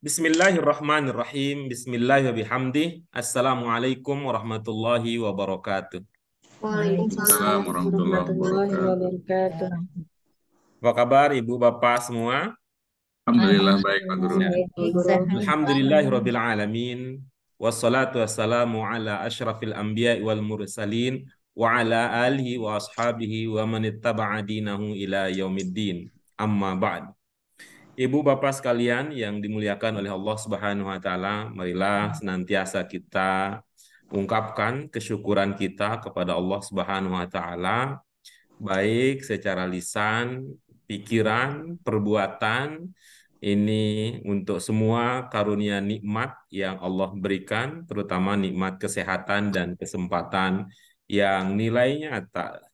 Bismillahirrahmanirrahim. Bismillahirrahmanirrahim. Assalamualaikum warahmatullahi wabarakatuh. Waalaikumsalam Waalaikumsalam warahmatullahi warahmatullahi wabarakatuh. wabarakatuh. Apa kabar Ibu Bapak semua? Alhamdulillah baik Pak Guru. Alhamdulillah, baik, Bu Guru. Alhamdulillahirabbil alamin. Wassalatu wassalamu ala asyrafil anbiya'i wal mursalin wa ala alihi wa ashabihi wa man ittaba'a dinahu ila yaumiddin. Amma ba'd. Ibu Bapak sekalian yang dimuliakan oleh Allah Subhanahu wa taala, marilah senantiasa kita ungkapkan kesyukuran kita kepada Allah Subhanahu wa taala baik secara lisan, pikiran, perbuatan. Ini untuk semua karunia nikmat yang Allah berikan, terutama nikmat kesehatan dan kesempatan yang nilainya tak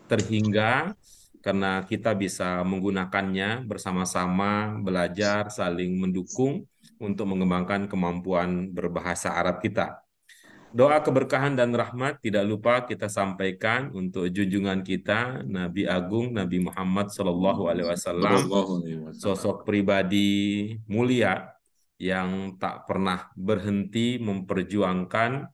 terhingga karena kita bisa menggunakannya bersama-sama, belajar, saling mendukung untuk mengembangkan kemampuan berbahasa Arab kita. Doa keberkahan dan rahmat tidak lupa kita sampaikan untuk junjungan kita Nabi Agung Nabi Muhammad SAW, sosok pribadi mulia yang tak pernah berhenti memperjuangkan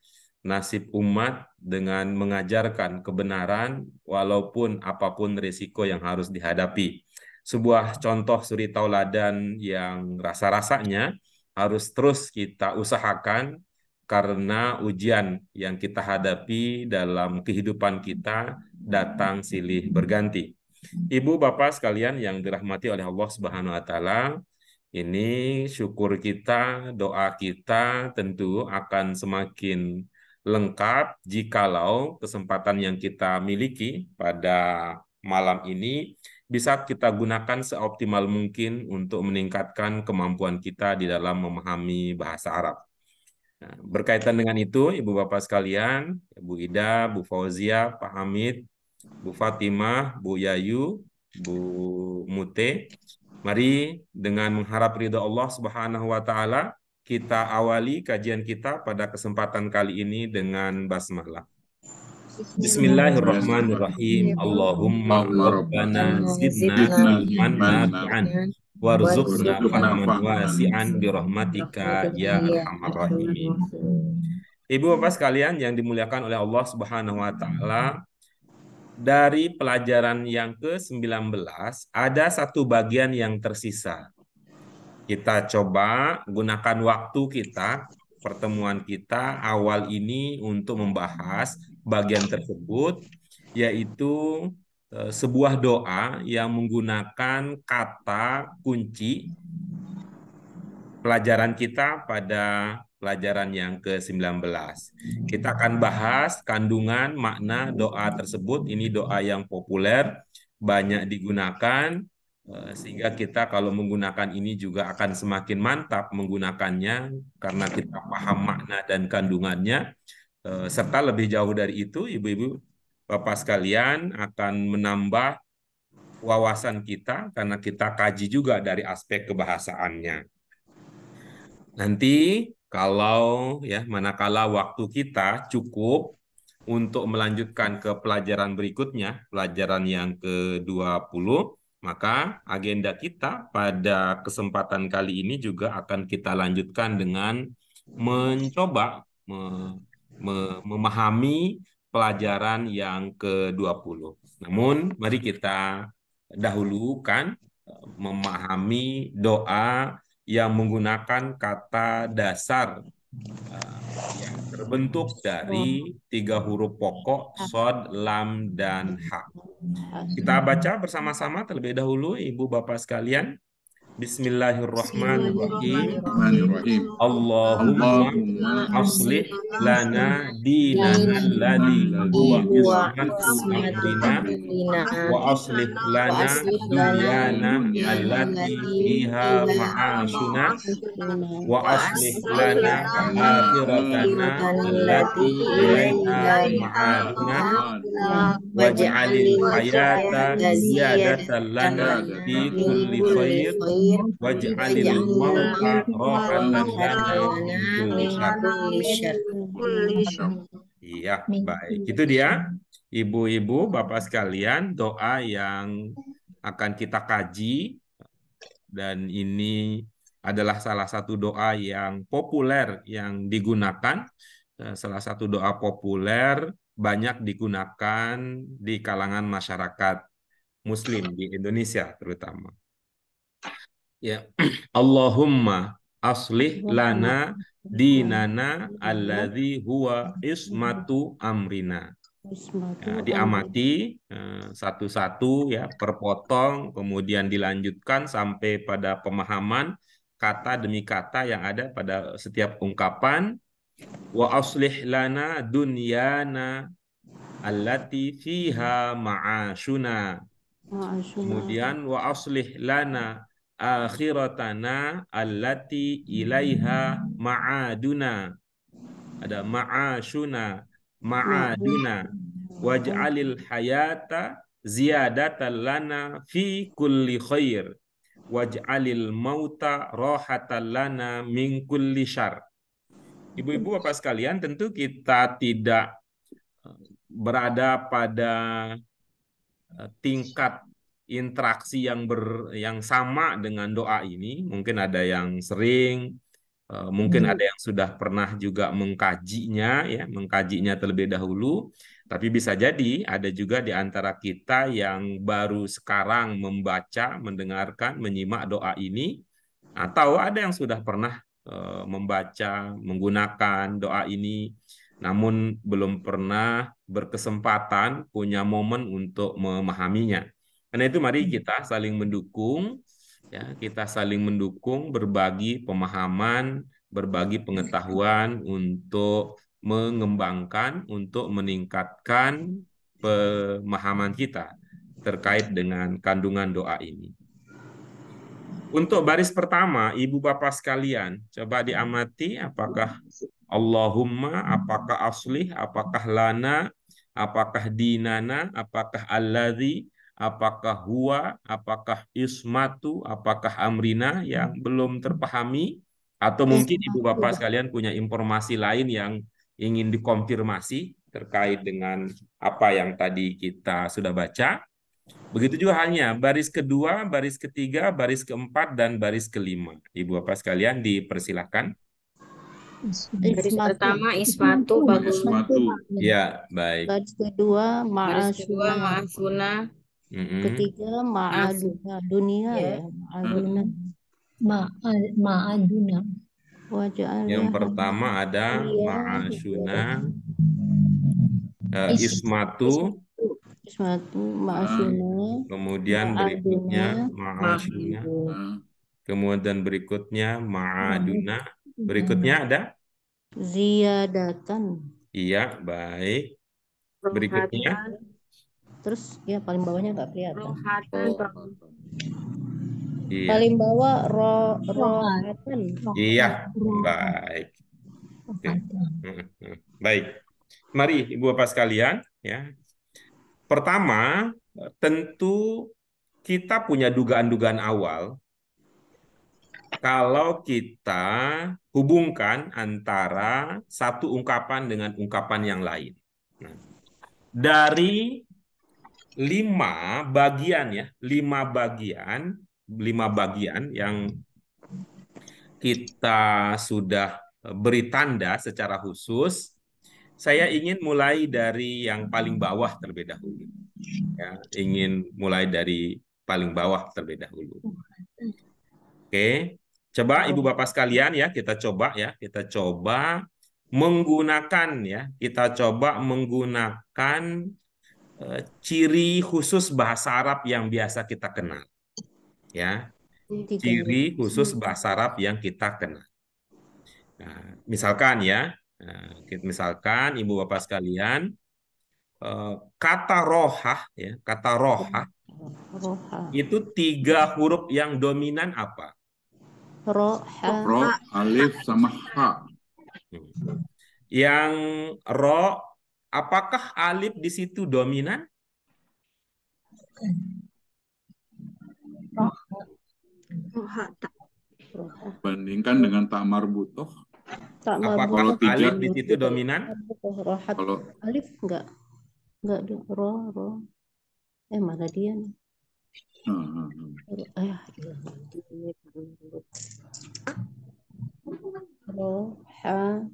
nasib umat dengan mengajarkan kebenaran walaupun apapun risiko yang harus dihadapi. Sebuah contoh suri tauladan yang rasa-rasanya harus terus kita usahakan karena ujian yang kita hadapi dalam kehidupan kita datang silih berganti. Ibu Bapak sekalian yang dirahmati oleh Allah Subhanahu wa taala, ini syukur kita, doa kita tentu akan semakin lengkap jikalau kesempatan yang kita miliki pada malam ini bisa kita gunakan seoptimal mungkin untuk meningkatkan kemampuan kita di dalam memahami bahasa Arab. Nah, berkaitan dengan itu, Ibu Bapak sekalian, Bu Ida, Bu Fauzia, Pak Hamid, Bu Fatimah, Bu Yayu, Bu Mute, mari dengan mengharap ridha Allah Subhanahu wa taala, kita awali kajian kita pada kesempatan kali ini dengan basmalah. Bismillahirrahmanirrahim. Allahumma rabbana zidna ilman nafi'an warzuqna fahman wasi'an birahmatika ya arhamar rahimin. Ibu Bapak sekalian yang dimuliakan oleh Allah Subhanahu wa taala, dari pelajaran yang ke-19 ada satu bagian yang tersisa. Kita coba gunakan waktu kita, pertemuan kita awal ini untuk membahas bagian tersebut, yaitu sebuah doa yang menggunakan kata kunci pelajaran kita pada pelajaran yang ke-19. Kita akan bahas kandungan makna doa tersebut. Ini doa yang populer, banyak digunakan, sehingga kita kalau menggunakan ini juga akan semakin mantap menggunakannya karena kita paham makna dan kandungannya. Serta lebih jauh dari itu, Ibu-ibu, Bapak sekalian akan menambah wawasan kita karena kita kaji juga dari aspek kebahasaannya. Nanti kalau manakala waktu kita cukup untuk melanjutkan ke pelajaran berikutnya, pelajaran yang ke-20, maka agenda kita pada kesempatan kali ini juga akan kita lanjutkan dengan mencoba memahami pelajaran yang ke-20. Namun mari kita dahulukan memahami doa yang menggunakan kata dasar yang terbentuk dari 3 huruf pokok, shod, lam, dan ha. Kita baca bersama-sama terlebih dahulu, Ibu Bapak sekalian. Bismillahirrahmanirrahim. Allahumma aslih lana dinana alladhi huwa ismatu amrina wa aslih lana dunyana allati fiha ma'ashuna wa aslih lana akhiratana allati ilaiha ma'aduna waj'alil hayata ziyadatan lana fi kulli khair waj'alil mauta rahatan lana min kulli syarr. Iya, baik. Itu dia, Ibu-ibu, Bapak sekalian, doa yang akan kita kaji dan ini adalah salah satu doa yang populer yang digunakan, salah satu doa populer banyak digunakan di kalangan masyarakat Muslim di Indonesia terutama. Ya, Allahumma aslih lana dinana alladzi huwa ismatu amrina. Ya, diamati satu-satu ya, perpotong, kemudian dilanjutkan sampai pada pemahaman kata demi kata yang ada pada setiap ungkapan. Wa aslih lana dunyana allati fiha ma'ashuna. Kemudian wa aslih lana akhiratana allati ilaiha ma'aduna. Ada ma'ashuna, ma'aduna. Waj'alil hayata ziyadatan lana fi kulli khair. Waj'alil mauta rohatan lana min kulli syar. Ibu-ibu Bapak sekalian, tentu kita tidak berada pada tingkat interaksi yang sama dengan doa ini. Mungkin ada yang sering, mungkin ada yang sudah pernah juga mengkajinya, ya, mengkajinya terlebih dahulu. Tapi bisa jadi ada juga di antara kita yang baru sekarang membaca, mendengarkan, menyimak doa ini, atau ada yang sudah pernah membaca, menggunakan doa ini, namun belum pernah berkesempatan punya momen untuk memahaminya. Karena itu mari kita saling mendukung, ya, kita saling mendukung, berbagi pemahaman, berbagi pengetahuan untuk mengembangkan, untuk meningkatkan pemahaman kita terkait dengan kandungan doa ini. Untuk baris pertama, Ibu Bapak sekalian, coba diamati apakah Allahumma, apakah aslih, apakah lana, apakah dinana, apakah alladzi, apakah huwa, apakah ismatu, apakah amrina yang belum terpahami, atau mungkin Ibu Bapak sekalian punya informasi lain yang ingin dikonfirmasi terkait dengan apa yang tadi kita sudah baca. Begitu juga halnya baris kedua, baris ketiga, baris keempat, dan baris kelima. Ibu Bapak sekalian dipersilahkan. Baris pertama ismatu bagus. Ismatu. Ya, baik. Baris kedua Baris kedua ma'asuna. ma'asuna. Ketiga ma'aduna. Dunia Ya. ya. Ma'aduna. Ma'aduna. Yang pertama ada ma'asyuna, ismatu, ma'asuna. kemudian berikutnya ma'asyuna, kemudian berikutnya ma'aduna, berikutnya ada Ziyadatan. iya, baik. Berikutnya Terus ya paling bawahnya nggak kelihatan. iya. Paling bawah rohatan. Iya, baik. Oke. Baik. Mari Ibu Bapak sekalian, ya. Pertama, tentu kita punya dugaan-dugaan awal kalau kita hubungkan antara satu ungkapan dengan ungkapan yang lain. Nah, dari 5 bagian ya, 5 bagian yang kita sudah beri tanda secara khusus, saya ingin mulai dari yang paling bawah terlebih dahulu. Ya, ingin mulai dari paling bawah terlebih dahulu. Oke, coba Ibu Bapak sekalian ya, kita coba menggunakan ya, kita coba menggunakan ciri khusus bahasa Arab yang biasa kita kenal. Ya. Ciri khusus bahasa Arab yang kita kenal. Nah, misalkan ya, misalkan Ibu Bapak sekalian, kata rohah ya, kata rohah itu 3 huruf yang dominan apa? Ro, alif, sama ha. Yang ro, apakah alif di situ dominan? Bandingkan dengan tak marbutoh. Apakah alif di situ dominan? Kalau alif enggak ro. Mana dia nih? iya. Roha.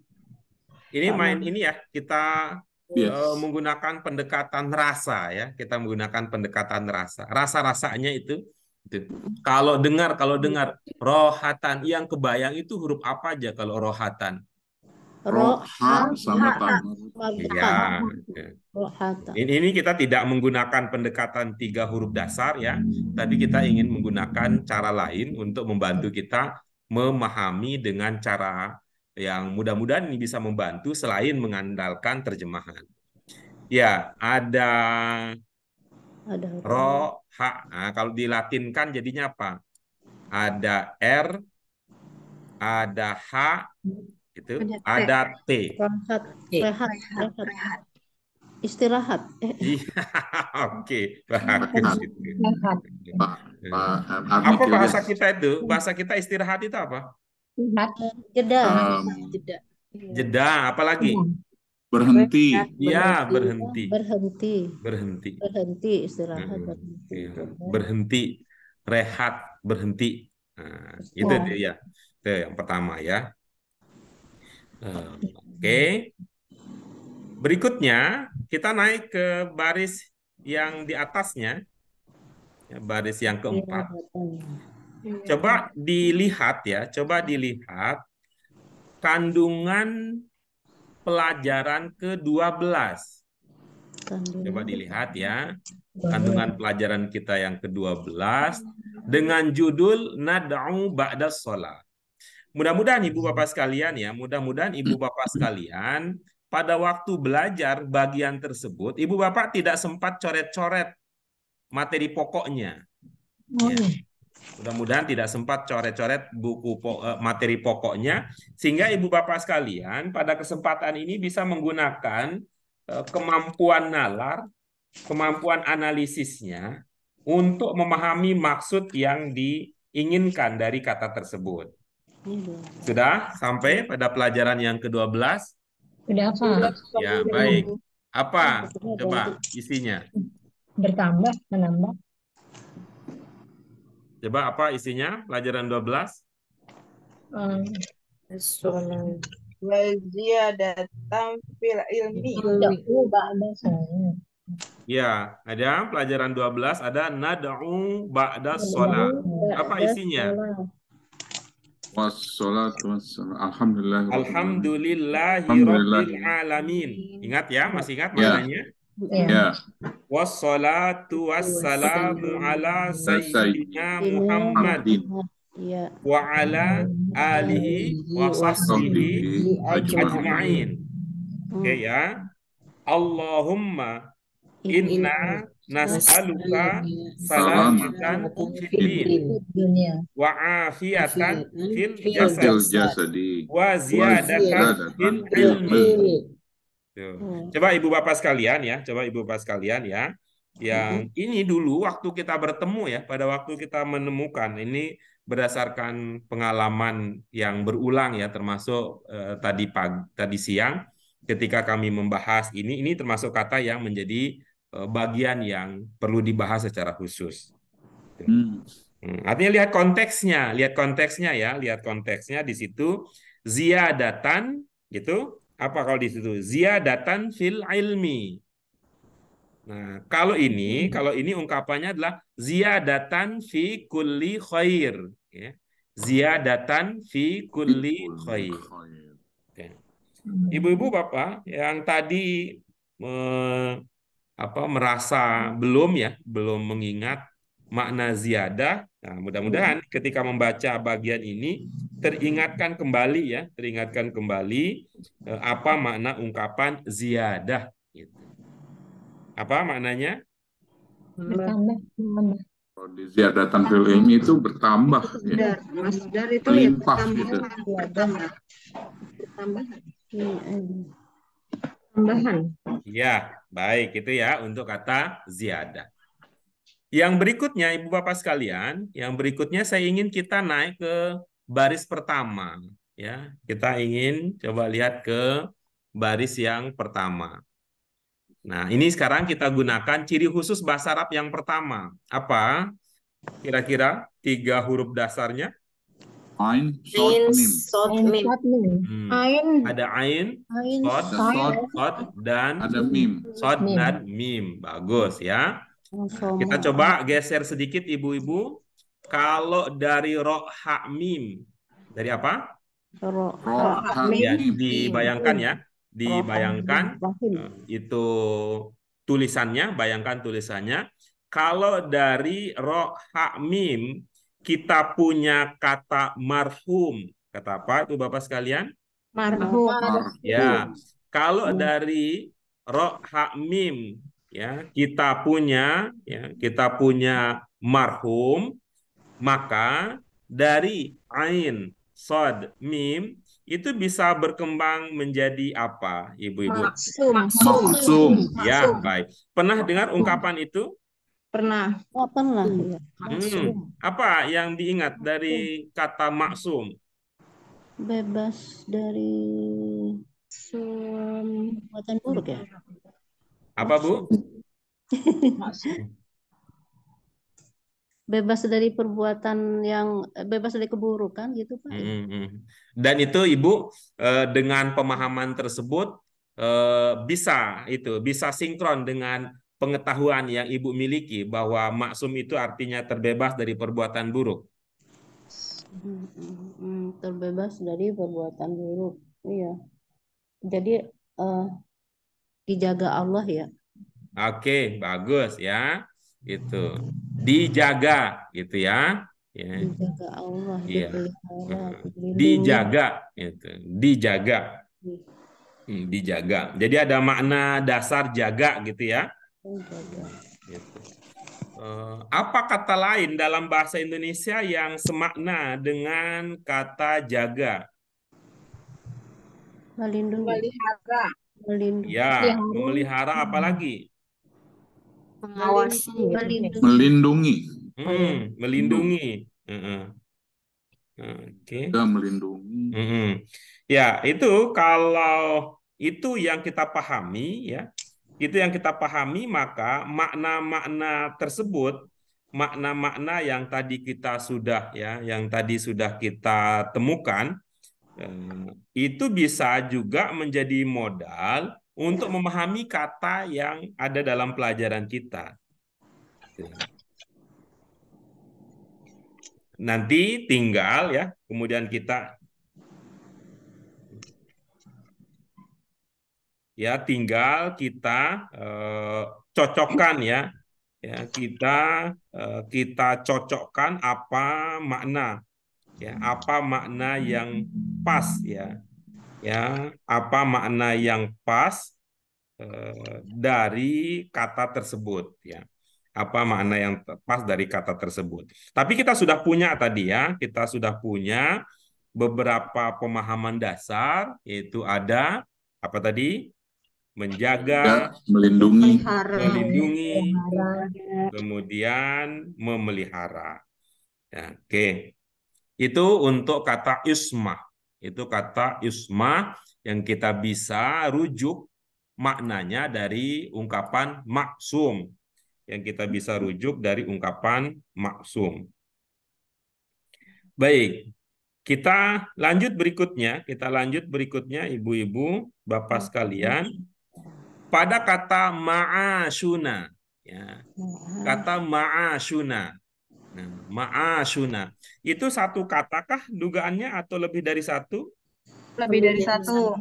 Ini Pak main Mam. ini ya, kita Yes. menggunakan pendekatan rasa ya. Kita menggunakan pendekatan rasa. Rasa-rasanya itu. Kalau dengar rohatan, yang kebayang itu huruf apa aja kalau rohatan? Roha sama tamar. Iya. Rohata. Ini kita tidak menggunakan pendekatan 3 huruf dasar ya, tapi kita ingin menggunakan cara lain untuk membantu kita memahami dengan cara yang mudah-mudahan ini bisa membantu selain mengandalkan terjemahan. Ya, ada Ada huruf. roha. Nah, kalau dilatinkan jadinya apa? Ada R, ada H, itu, ada T. Rehat. Rehat. Istirahat. Iya, oke, bagus itu. Pak Apa bahasa kita itu? Bahasa kita istirahat itu apa? Jeda. Jeda, apalagi? berhenti. Iya, berhenti. Berhenti. Berhenti. Berhenti istirahat. Berhenti. Iya, berhenti, rehat, berhenti. Nah, itu dia. Itu yang pertama ya. Oke. Berikutnya, kita naik ke baris yang di atasnya. Ya, baris yang keempat. Coba dilihat ya, coba dilihat kandungan pelajaran ke-12. Coba dilihat ya, kandungan pelajaran kita yang ke-12 dengan judul Nad'u Ba'das Sholat. Mudah-mudahan Ibu Bapak sekalian ya, mudah-mudahan Ibu Bapak sekalian pada waktu belajar bagian tersebut, Ibu Bapak tidak sempat coret-coret materi pokoknya. Ya. Mudah-mudahan tidak sempat coret-coret materi pokoknya, sehingga Ibu Bapak sekalian pada kesempatan ini bisa menggunakan kemampuan nalar, kemampuan analisisnya untuk memahami maksud yang diinginkan dari kata tersebut. Sudah sampai pada pelajaran yang ke-12? Sudah, Pak. Ya, baik. Apa? Coba isinya. Bertambah, menambah. Coba apa isinya pelajaran 12? Waziyadatan fil ilmi. Ya, ada pelajaran 12, ada nad'u ba'das sholat. Apa isinya? Wassalatu wassalam. Alhamdulillah. Alhamdulillahi rabbil alamin. Ingat ya, masih ingat maknanya? Ya. Wassalatu wassalamu ala sayyidina Muhammad wa ala alihi wa sahbihi ajma'in. Oke ya. Allahumma inna nas'aluka salamatan fid din wa afiatan fil jasad wa ziyadatan fil ilmi. Coba Ibu Bapak sekalian ya, yang ini dulu waktu kita bertemu ya, pada waktu kita menemukan ini berdasarkan pengalaman yang berulang ya, termasuk tadi siang ketika kami membahas ini termasuk kata yang menjadi bagian yang perlu dibahas secara khusus. Artinya lihat konteksnya di situ ziyadatan gitu. Apa kalau di situ? Ziyadatan fil ilmi. Nah, kalau ini ungkapannya adalah ziyadatan fi kulli khair. Ya. Ziyadatan fi kulli khair. Oke. Ibu-ibu Bapak yang tadi merasa belum mengingat makna ziyadah. Nah, mudah-mudahan ketika membaca bagian ini teringatkan kembali apa makna ungkapan ziyadah. Gitu. Apa maknanya? Bertambah. Kalau di ziyadatan fil ilmi itu bertambah. Masdar itu melimpah gitu. Tambahan. Ya, baik itu ya untuk kata ziyadah. Yang berikutnya Ibu Bapak sekalian, saya ingin kita naik ke baris pertama ya. Kita ingin coba lihat ke baris yang pertama. Nah, ini sekarang kita gunakan ciri khusus bahasa Arab yang pertama. Apa? Kira-kira 3 huruf dasarnya? Ain, sod, mim. Ain, sod, mim. Ain, Ada ain, Ain, sod, Ada sod, sod, dan ada mim. sod Mim. dan mim. Bagus ya. Sama. Kita coba geser sedikit ibu-ibu. Kalau dari ro, ha, mim. Dari apa? Ro, Ro, ha, ha, Ya, mim. dibayangkan ya. Roha, Dibayangkan Rahim. itu tulisannya, bayangkan tulisannya. Kalau dari ro, ha, mim, kita punya kata marhum. Kata apa itu Bapak sekalian? marhum, Ya, kalau dari ro, ha, mim, ya kita punya marhum, maka dari ain, sod, mim itu bisa berkembang menjadi apa, ibu-ibu? Maksum. Ya, baik. Pernah dengar ungkapan itu? pernah, Pernah ya. Apa yang diingat dari kata maksum? Bebas dari sum, perbuatan buruk ya. Apa, Bu? Bebas dari perbuatan yang bebas dari keburukan gitu Pak. Dan itu Ibu dengan pemahaman tersebut bisa sinkron dengan pengetahuan yang Ibu miliki bahwa maksum itu artinya terbebas dari perbuatan buruk. Terbebas dari perbuatan buruk. Iya. Jadi dijaga Allah ya. Oke, bagus ya. Itu. Dijaga gitu ya. Ya. Dijaga Allah, Iya. dipelihara, dilindungi. Dijaga itu. Dijaga. Dijaga. Jadi ada makna dasar jaga gitu ya. Dijaga. Gitu. Apa kata lain dalam bahasa Indonesia yang semakna dengan kata jaga? Melindungi. melihara, Melindungi. Ya, memelihara apa lagi? mengawasi, Melindungi. Melindungi. Oke. Juga melindungi. Ya, itu kalau itu yang kita pahami ya. Itu yang kita pahami, maka makna-makna tersebut, makna-makna yang tadi kita sudah kita temukan, itu bisa juga menjadi modal untuk memahami kata yang ada dalam pelajaran kita. Nanti tinggal ya, kemudian kita cocokkan ya, kita cocokkan apa makna yang pas apa makna yang pas dari kata tersebut ya, apa makna yang pas dari kata tersebut. Tapi kita sudah punya tadi ya, kita sudah punya beberapa pemahaman dasar, yaitu ada apa tadi? Menjaga, melindungi, kemudian memelihara. Ya, oke. Itu untuk kata ismah. Itu kata ismah yang kita bisa rujuk maknanya dari ungkapan maksum. Yang kita bisa rujuk dari ungkapan maksum. Baik. Kita lanjut berikutnya. Ibu-ibu, Bapak sekalian. Pada kata ma'asyuna. Ya. Kata ma'asyuna. Nah, ma'asyuna. Itu satu katakah dugaannya atau lebih dari satu? lebih dari satu,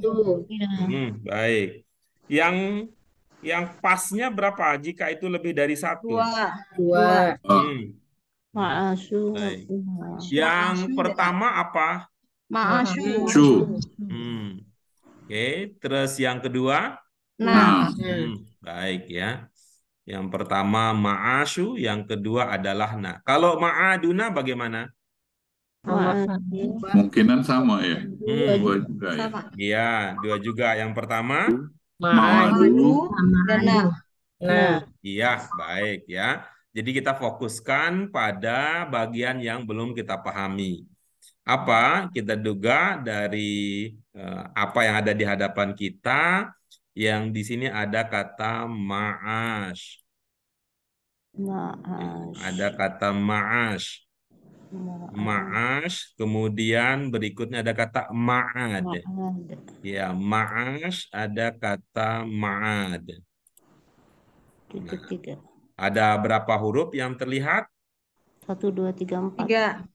Baik. Yang pasnya berapa jika itu lebih dari satu? dua, Ma'asyu. Baik. Yang pertama apa? ma'asyu, Oke, terus yang kedua? nah, Baik ya. Yang pertama ma'asyu, yang kedua adalah na. Kalau ma'aduna bagaimana? Kemungkinan sama ya. Dua juga ya. Iya, dua juga. Yang pertama? Ma'adu, dan nah, Iya, baik ya. Jadi kita fokuskan pada bagian yang belum kita pahami. Apa? Kita duga dari apa yang ada di hadapan kita, yang di sini ada kata ma'ash. Ya, Ma'ash. ada kata ma'ash. Ma'ash, kemudian berikutnya ada kata ma'ad. Ma'ad. Ya, ma'ash, ada kata ma'ad. Titik Nah, tiga. ada berapa huruf yang terlihat? 1, 2, 3, 4. 3.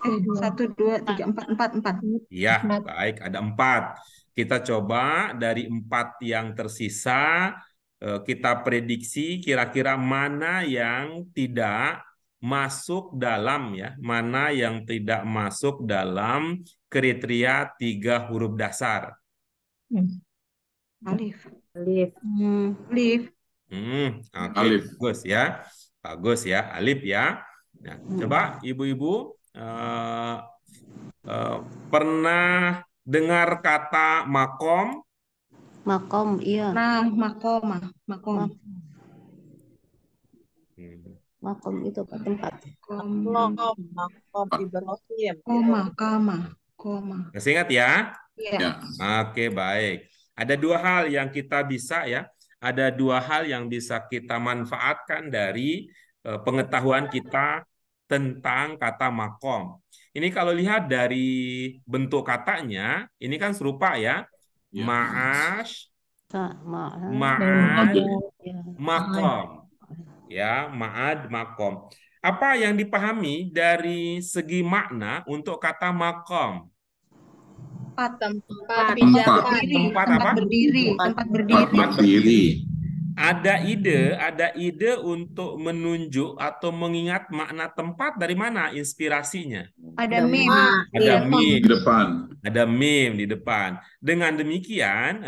1, 2, 3, 4, 4. Ya, baik, ada 4. Kita coba dari 4 yang tersisa, kita prediksi kira-kira mana yang tidak masuk dalam mana yang tidak masuk dalam kriteria 3 huruf dasar. Alif. Alif. Alif. Oke, Alif. bagus ya. Bagus ya, alif ya. Nah, coba ibu-ibu pernah dengar kata makom? Makom, iya. Nah, makom. Makom itu apa tempat? Makom Ibrahim. Koma. Masih ingat ya? Iya. Ya. Oke, baik. Ada 2 hal yang kita bisa Ada 2 hal yang bisa kita manfaatkan dari pengetahuan kita tentang kata makom. Ini kalau lihat dari bentuk katanya, ini kan serupa ya. Ya. Ma'ash, Ma'ad. ma'ad, Ya. makom. Ya, ma'ad, makom. Apa yang dipahami dari segi makna untuk kata makom? Tempat berdiri. Tempat berdiri. Ada ide untuk menunjuk atau mengingat makna tempat dari mana inspirasinya? Ada mim. Ada mim. Di depan. Ada mim di depan. Dengan demikian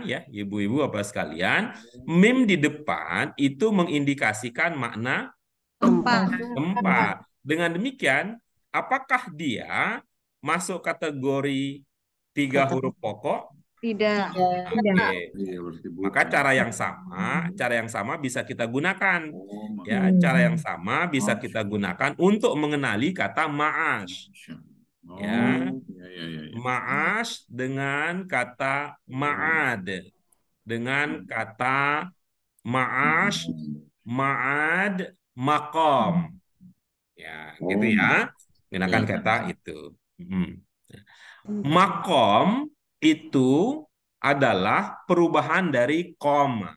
ya, ibu-ibu Bapak sekalian, mim di depan itu mengindikasikan makna Tempat. Dengan demikian, apakah dia masuk kategori 3 huruf pokok? Tidak. Oke. Iya, berarti bukan. Maka cara yang sama bisa kita gunakan. Ya, cara yang sama bisa kita gunakan untuk mengenali kata ma'ash. Ya. Ma'ash dengan kata ma'ad. Dengan kata ma'ash, ma'ad, makom. Ya, gitu ya. Gunakan kata itu. Makom itu adalah perubahan dari koma.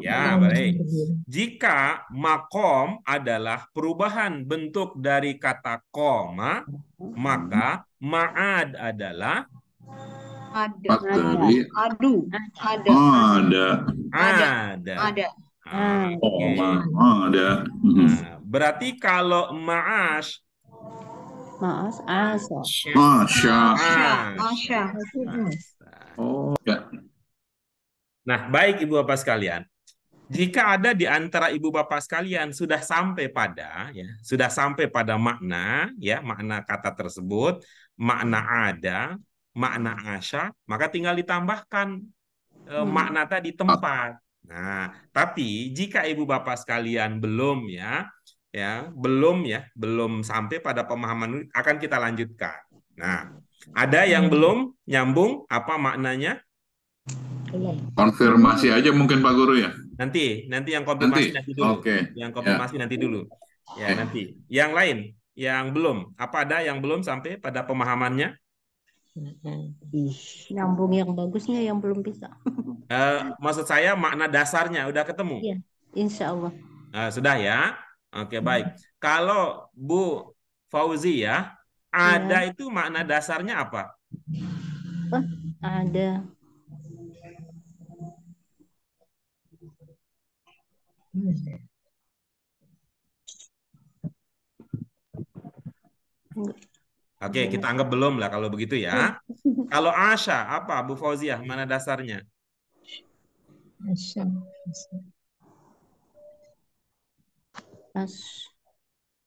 Ya, baik. Jika makom adalah perubahan bentuk dari kata koma, maka ma'ad adalah Ada. Berarti kalau ma'ash Asya. Nah, baik Ibu Bapak sekalian. Jika ada di antara Ibu Bapak sekalian sudah sampai pada makna makna kata tersebut, makna ada, makna asya, maka tinggal ditambahkan makna tadi tempat. Nah, tapi jika Ibu Bapak sekalian belum sampai pada pemahaman, akan kita lanjutkan. Nah, ada yang belum nyambung apa maknanya? Konfirmasi aja mungkin Pak Guru ya. Nanti yang konfirmasi nanti dulu. Oke. Yang konfirmasi nanti dulu. Ya, nanti. Yang lain yang belum, apa ada yang belum sampai pada pemahamannya? Nyambung yang bagusnya yang belum bisa. Maksud saya makna dasarnya udah ketemu? Iya, insya Allah. Sudah ya? Oke, baik. Kalau Bu Fauzi ada itu makna dasarnya apa? Ada. Oke, kita anggap belum lah kalau begitu ya. Kalau Asya, apa Bu Fauziah, mana dasarnya?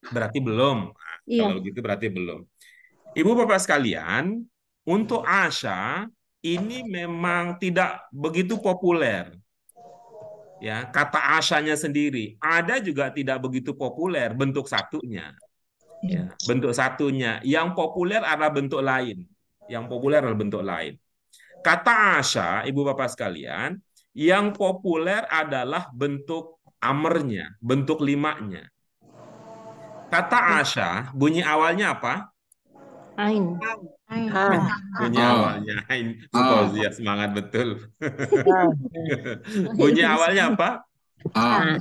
Berarti belum. Iya. Kalau begitu berarti belum. Ibu Bapak sekalian, untuk Asya ini memang tidak begitu populer. Ya, kata Asyanya sendiri ada juga tidak begitu populer bentuk satunya. Ya, bentuk satunya. Yang populer adalah bentuk lain. Kata asya, ibu bapak sekalian, yang populer adalah bentuk amernya, bentuk limanya. Kata asya, bunyi awalnya apa? Ain. Bunyi A. awalnya ain. Bu A. Fauzia semangat betul. Bunyi awalnya apa? A.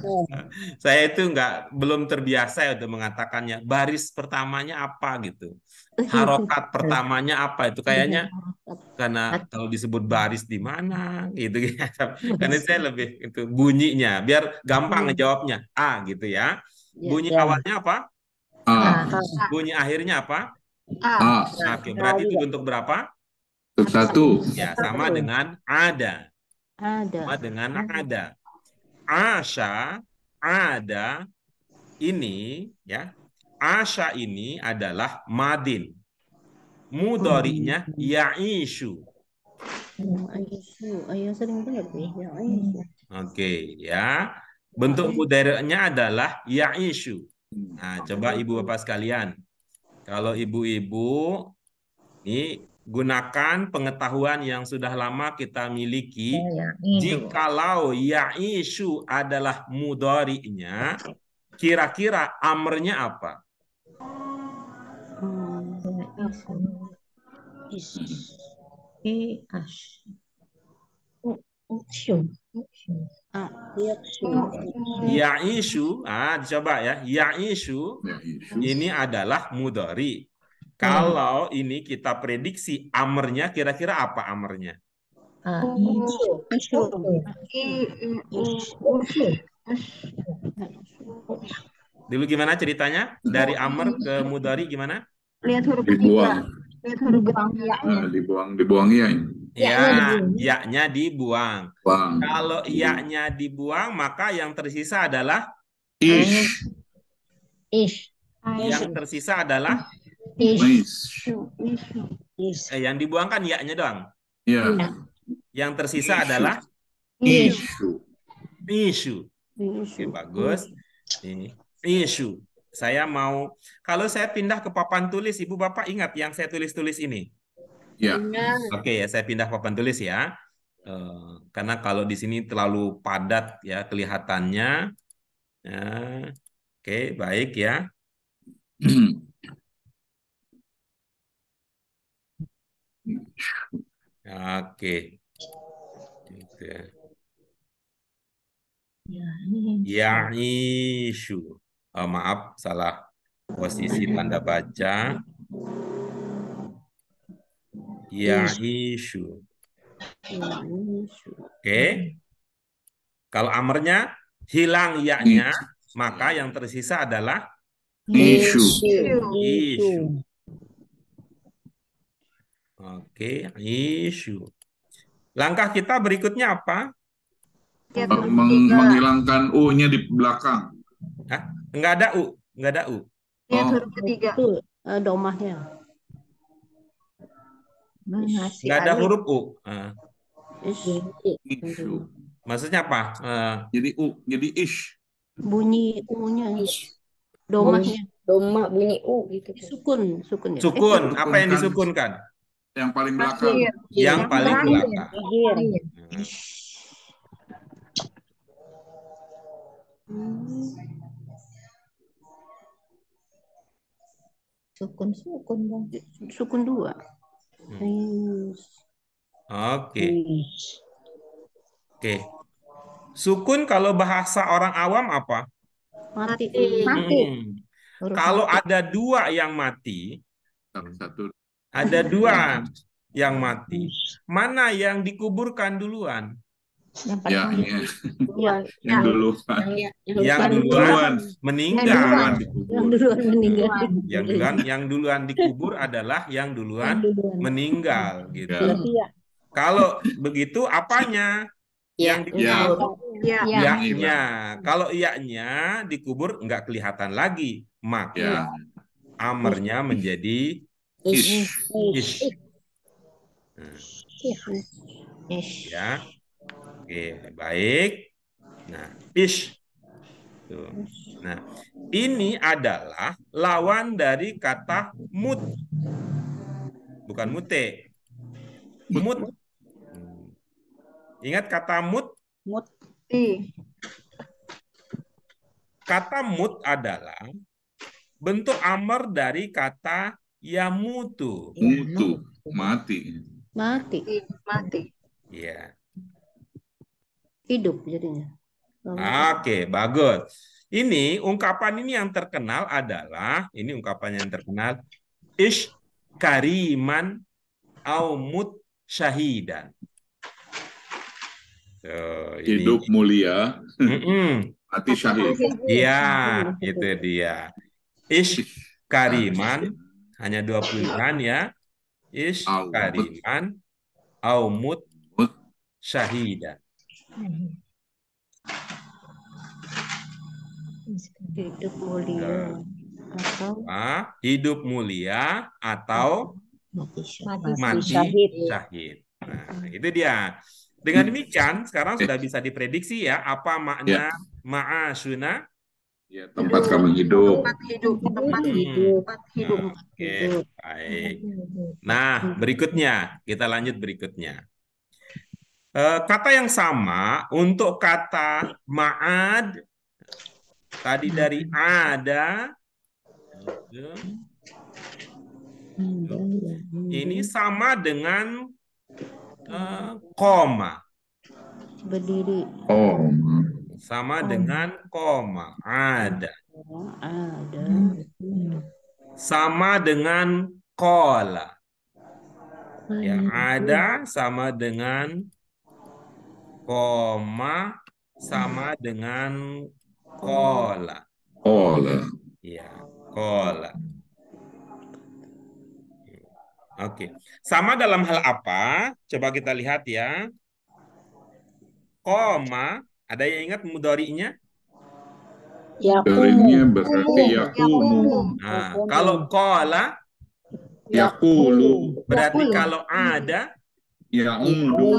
Saya itu belum terbiasa ya untuk mengatakannya. Baris pertamanya apa gitu. Harokat pertamanya apa itu kayaknya karena kalau disebut baris di mana gitu ya. Karena saya lebih itu bunyinya biar gampang ngejawabnya. A gitu ya. Bunyi awalnya apa? A. Bunyi akhirnya apa? A. Oke, berarti itu bentuk berapa? Satu. Ya, sama dengan ada. Ada. Sama dengan ada. Asya, ada, ini ya. Asya ini adalah madin. Mudhari'nya ya'ishu. Ayo sering dengar ya. Aisu. Oke, ya. Bentuk mudhari'nya adalah ya'ishu. Nah, coba ibu bapak sekalian. Kalau ibu-ibu ini gunakan pengetahuan yang sudah lama kita miliki. Jikalau ya'ishu adalah mudhari'nya, kira-kira amrnya apa? Ya'ishu, coba ya. Ya'ishu ini adalah mudhari. Kalau ini kita prediksi amrnya, kira-kira apa amrnya? Dulu gimana ceritanya? Dari amr ke mudhari gimana? Lihat huruf Dibuang. Lihat huruf ketiga. Dibuang ya. Ya, ya-nya dibuang. Buang. Kalau ya-nya dibuang, maka yang tersisa adalah Ish. yang tersisa adalah Ish. yang dibuang kan ya-nya doang. Ya. Yang tersisa adalah Ishu. isu. Oke, bagus. Ini isu. Saya mau kalau saya pindah ke papan tulis, Ibu Bapak ingat yang saya tulis-tulis ini. Ya. Oke ya, saya pindah papan tulis ya. Karena kalau di sini terlalu padat ya kelihatannya. Oke, baik ya. Oke. Gitu ya. Ya'ishu. Oh, maaf, salah posisi tanda baca. Ya'ishu. Oke. Kalau amarnya hilang ya-nya, maka yang tersisa adalah Ishu. ishu. Oke, ishu. Langkah kita berikutnya apa? Menghilangkan U-nya di belakang. Hah? Enggak ada U, enggak ada U. Lihat huruf ketiga. Itu domahnya. Enggak ada huruf U. Ishu. Maksudnya apa? Jadi U, jadi ish. Bunyi U-nya. Domahnya. Doma bunyi U gitu. Sukun ya. Sukun, apa yang disukunkan? Yang paling belakang. Yang paling belakang. Sukun bang. Sukun 2. Oke. Oke. Sukun kalau bahasa orang awam apa? Mati. Kalau ada 2 yang mati, Satu. ada 2 yang mati. Mana yang dikuburkan duluan? Ya, Yang duluan. Yang duluan meninggal. Yang duluan dikubur adalah yang duluan meninggal gitu. Kalau begitu apanya? Yang dikubur iya-nya. Kalau iya-nya dikubur nggak kelihatan lagi, maka amarnya menjadi ish. Ya. Oke, baik. Nah, ish. Tuh. Nah, ini adalah lawan dari kata mut. Bukan mute. Mut Ingat kata mut? Muti. Kata mut adalah bentuk amar dari kata yamutu. Mutu, mati. Mati. Mati. Ya. Hidup jadinya. Oke, bagus. Ini ungkapan ini yang terkenal adalah, ini ungkapan yang terkenal, ish kariman au mut syahidan. Hidup mulia, Mm-mm. mati syahid. Iya, itu dia. Ish kariman, hanya 2 pilihan ya. Ish Au mut. kariman au mut Mut. syahidan. Hidup mulia atau Hidup mulia atau mati syahid. Nah, itu dia. Dengan demikian, sekarang sudah bisa diprediksi ya, apa makna ma'asyuna? Ya, tempat kami hidup. Tempat hidup. Tempat hidup. Oke, baik. Nah, berikutnya, kita lanjut berikutnya. Kata yang sama untuk kata ma'ad, tadi dari ada, ini sama dengan koma. berdiri. Oh, Sama dengan koma. Ada. Ada. Sama dengan kola. Ya, ada sama dengan koma sama dengan kola. kola. Ya, kola. Oke. Sama dalam hal apa? Coba kita lihat ya. Koma, ada yang ingat mudhari'nya? Keringnya berarti yakumu. Nah, kalau kola, Yakulu. berarti kalau ada, Yaudu.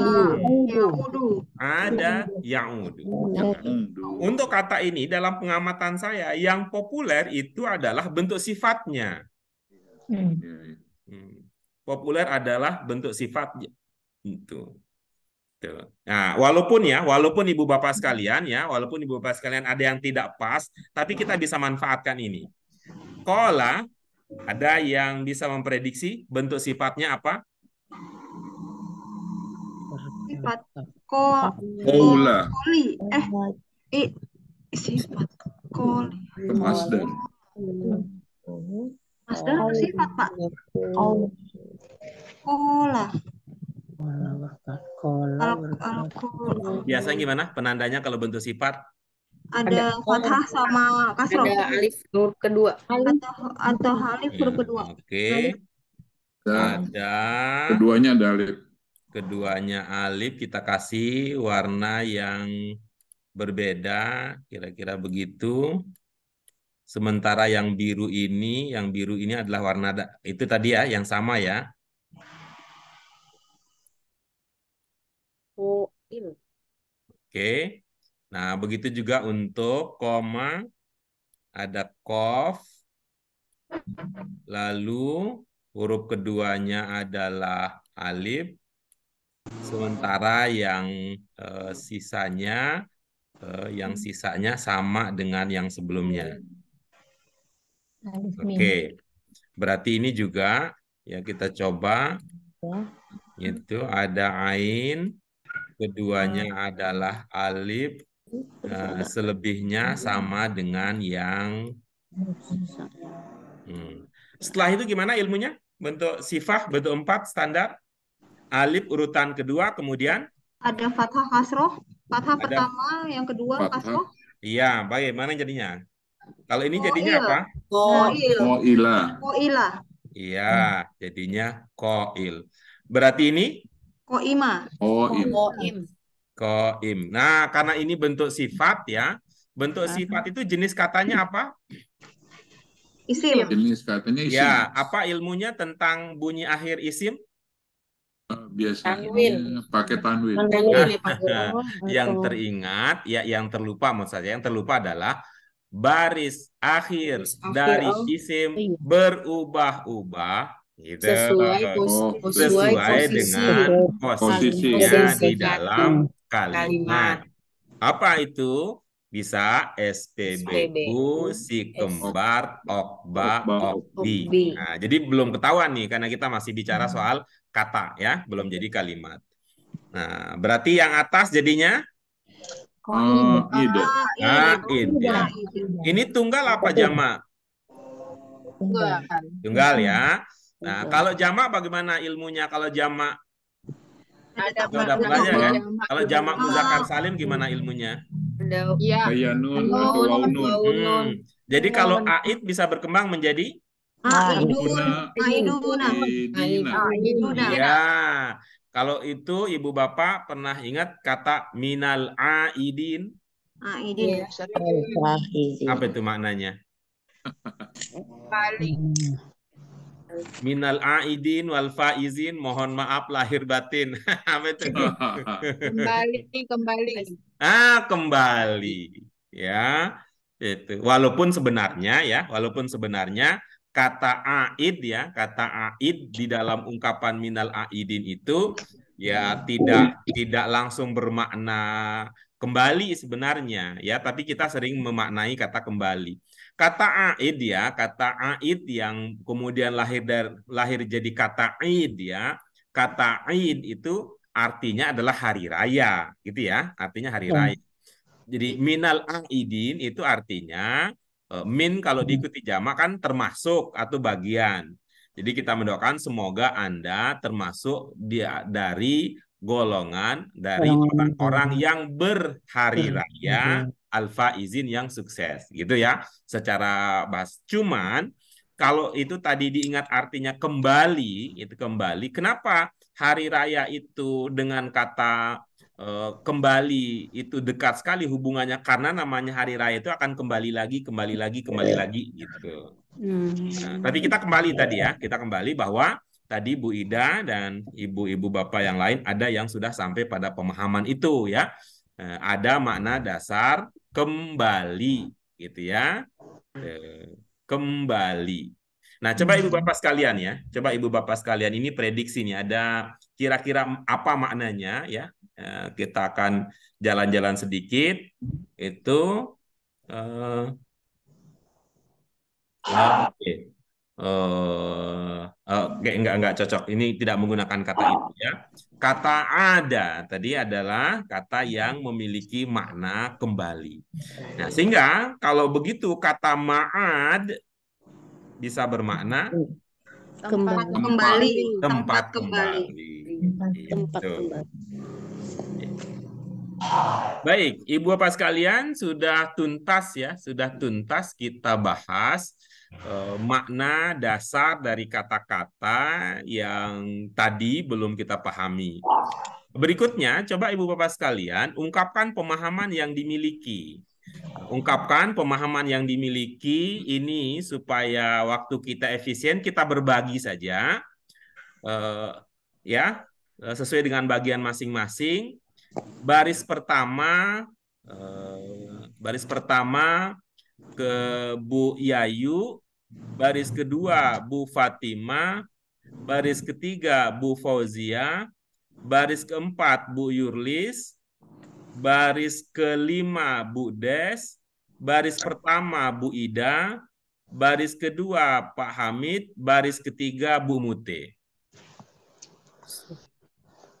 ada ya'udu. Yaudu. Untuk kata ini dalam pengamatan saya, yang populer itu adalah bentuk sifatnya. Populer adalah bentuk sifatnya. Itu. Nah, walaupun Ibu Bapak sekalian ada yang tidak pas, tapi kita bisa manfaatkan ini. Kola, ada yang bisa memprediksi bentuk sifatnya apa? Sifat Kola. koli. Sifat koli. Masdar. Masdar sifat, Pak. Kola. Kalau Biasanya gimana penandanya kalau bentuk sifat? ada fathah sama kasroh Ada alif huruf kedua. atau alif huruf kedua. Oke. Ada Keduanya ada alif. keduanya alif, kita kasih warna yang berbeda, kira-kira begitu. Sementara yang biru ini adalah warna itu tadi ya, yang sama ya. Oke. Nah, begitu juga untuk koma, ada kof, lalu huruf keduanya adalah alif, sementara yang sisanya sama dengan yang sebelumnya. Oke, berarti ini juga ya kita coba, itu ada ain, keduanya adalah alif, selebihnya sama dengan yang Setelah itu gimana ilmunya? Bentuk sifat, bentuk 4 standar. Alif urutan kedua, kemudian Ada fathah kasroh. Fathah pertama, yang kedua kasroh. iya, bagaimana jadinya? Kalau ini jadinya apa? Koila. Iya, jadinya koil. Berarti ini Koima. koim. Nah, karena ini bentuk sifat ya. Bentuk sifat itu jenis katanya apa? Isim. Jenis katanya isim. Ya, apa ilmunya tentang bunyi akhir isim? Biasanya pakai tanwin. Yang teringat, ya yang terlupa maksud saya, yang terlupa adalah baris akhir dari isim berubah-ubah gitu. Sesuai dengan posisinya di dalam kalimat. Apa itu? Bisa SPBU, si kembar, okba, okbi. Okbi. Nah, jadi belum ketahuan nih karena kita masih bicara soal kata ya, belum jadi kalimat. Nah, berarti yang atas jadinya Ide. aid ya. Ini tunggal apa jamak? Tunggal ya. Nah, kalau jamak bagaimana ilmunya? Kalau jamak udah belajar kan? Kalau jamak muzakkar salim gimana ilmunya? Bayanun atau waunun. Jadi kalau aid bisa berkembang menjadi Iduna. ya. Kalau itu ibu bapak pernah ingat kata minal aidin? Apa itu maknanya? Minal aidin wal faizin, mohon maaf lahir batin. Apa itu? Kembali. Ya. Itu. Walaupun sebenarnya kata aid ya, kata aid di dalam ungkapan minal aidin itu ya tidak langsung bermakna kembali sebenarnya ya, tapi kita sering memaknai kata kembali. Kata aid ya, kata aid yang kemudian lahir jadi kata aid ya. Kata aid itu artinya adalah hari raya, gitu ya. Artinya hari raya. Jadi minal aidin itu artinya min kalau diikuti jamak kan termasuk atau bagian. Jadi kita mendoakan semoga Anda termasuk dari golongan dari orang-orang yang berhari raya al-faizin yang sukses gitu ya secara bahas. Cuman kalau itu tadi diingat artinya kembali, itu kembali. Kenapa hari raya itu dengan kata kembali itu dekat sekali hubungannya? Karena namanya hari raya itu akan kembali lagi gitu. Nah, tapi kita kembali tadi ya, kita kembali bahwa tadi Bu Ida dan ibu-ibu bapak yang lain ada yang sudah sampai pada pemahaman itu ya. Ada makna dasar kembali gitu ya. Kembali. Nah, coba ibu bapak sekalian ya, coba ibu bapak sekalian ini prediksi nih ada kira-kira apa maknanya ya. Kita akan jalan-jalan sedikit itu oke. Enggak cocok. Ini tidak menggunakan kata itu ya. Kata ada tadi adalah kata yang memiliki makna kembali. Nah, sehingga kalau begitu kata ma'ad bisa bermakna Kembali. tempat kembali. Tempat Gitu. kembali. Baik, Ibu Bapak sekalian sudah tuntas ya, sudah tuntas kita bahas makna dasar dari kata-kata yang tadi belum kita pahami. Berikutnya, coba Ibu Bapak sekalian ungkapkan pemahaman yang dimiliki. Ungkapkan pemahaman yang dimiliki ini supaya waktu kita efisien, kita berbagi saja. Ya, sesuai dengan bagian masing-masing. Baris pertama ke Bu Yayu, baris kedua Bu Fatima, baris ketiga Bu Fauzia, baris keempat Bu Yurlis, baris kelima Bu Des, baris pertama Bu Ida, baris kedua Pak Hamid, baris ketiga Bu Mute.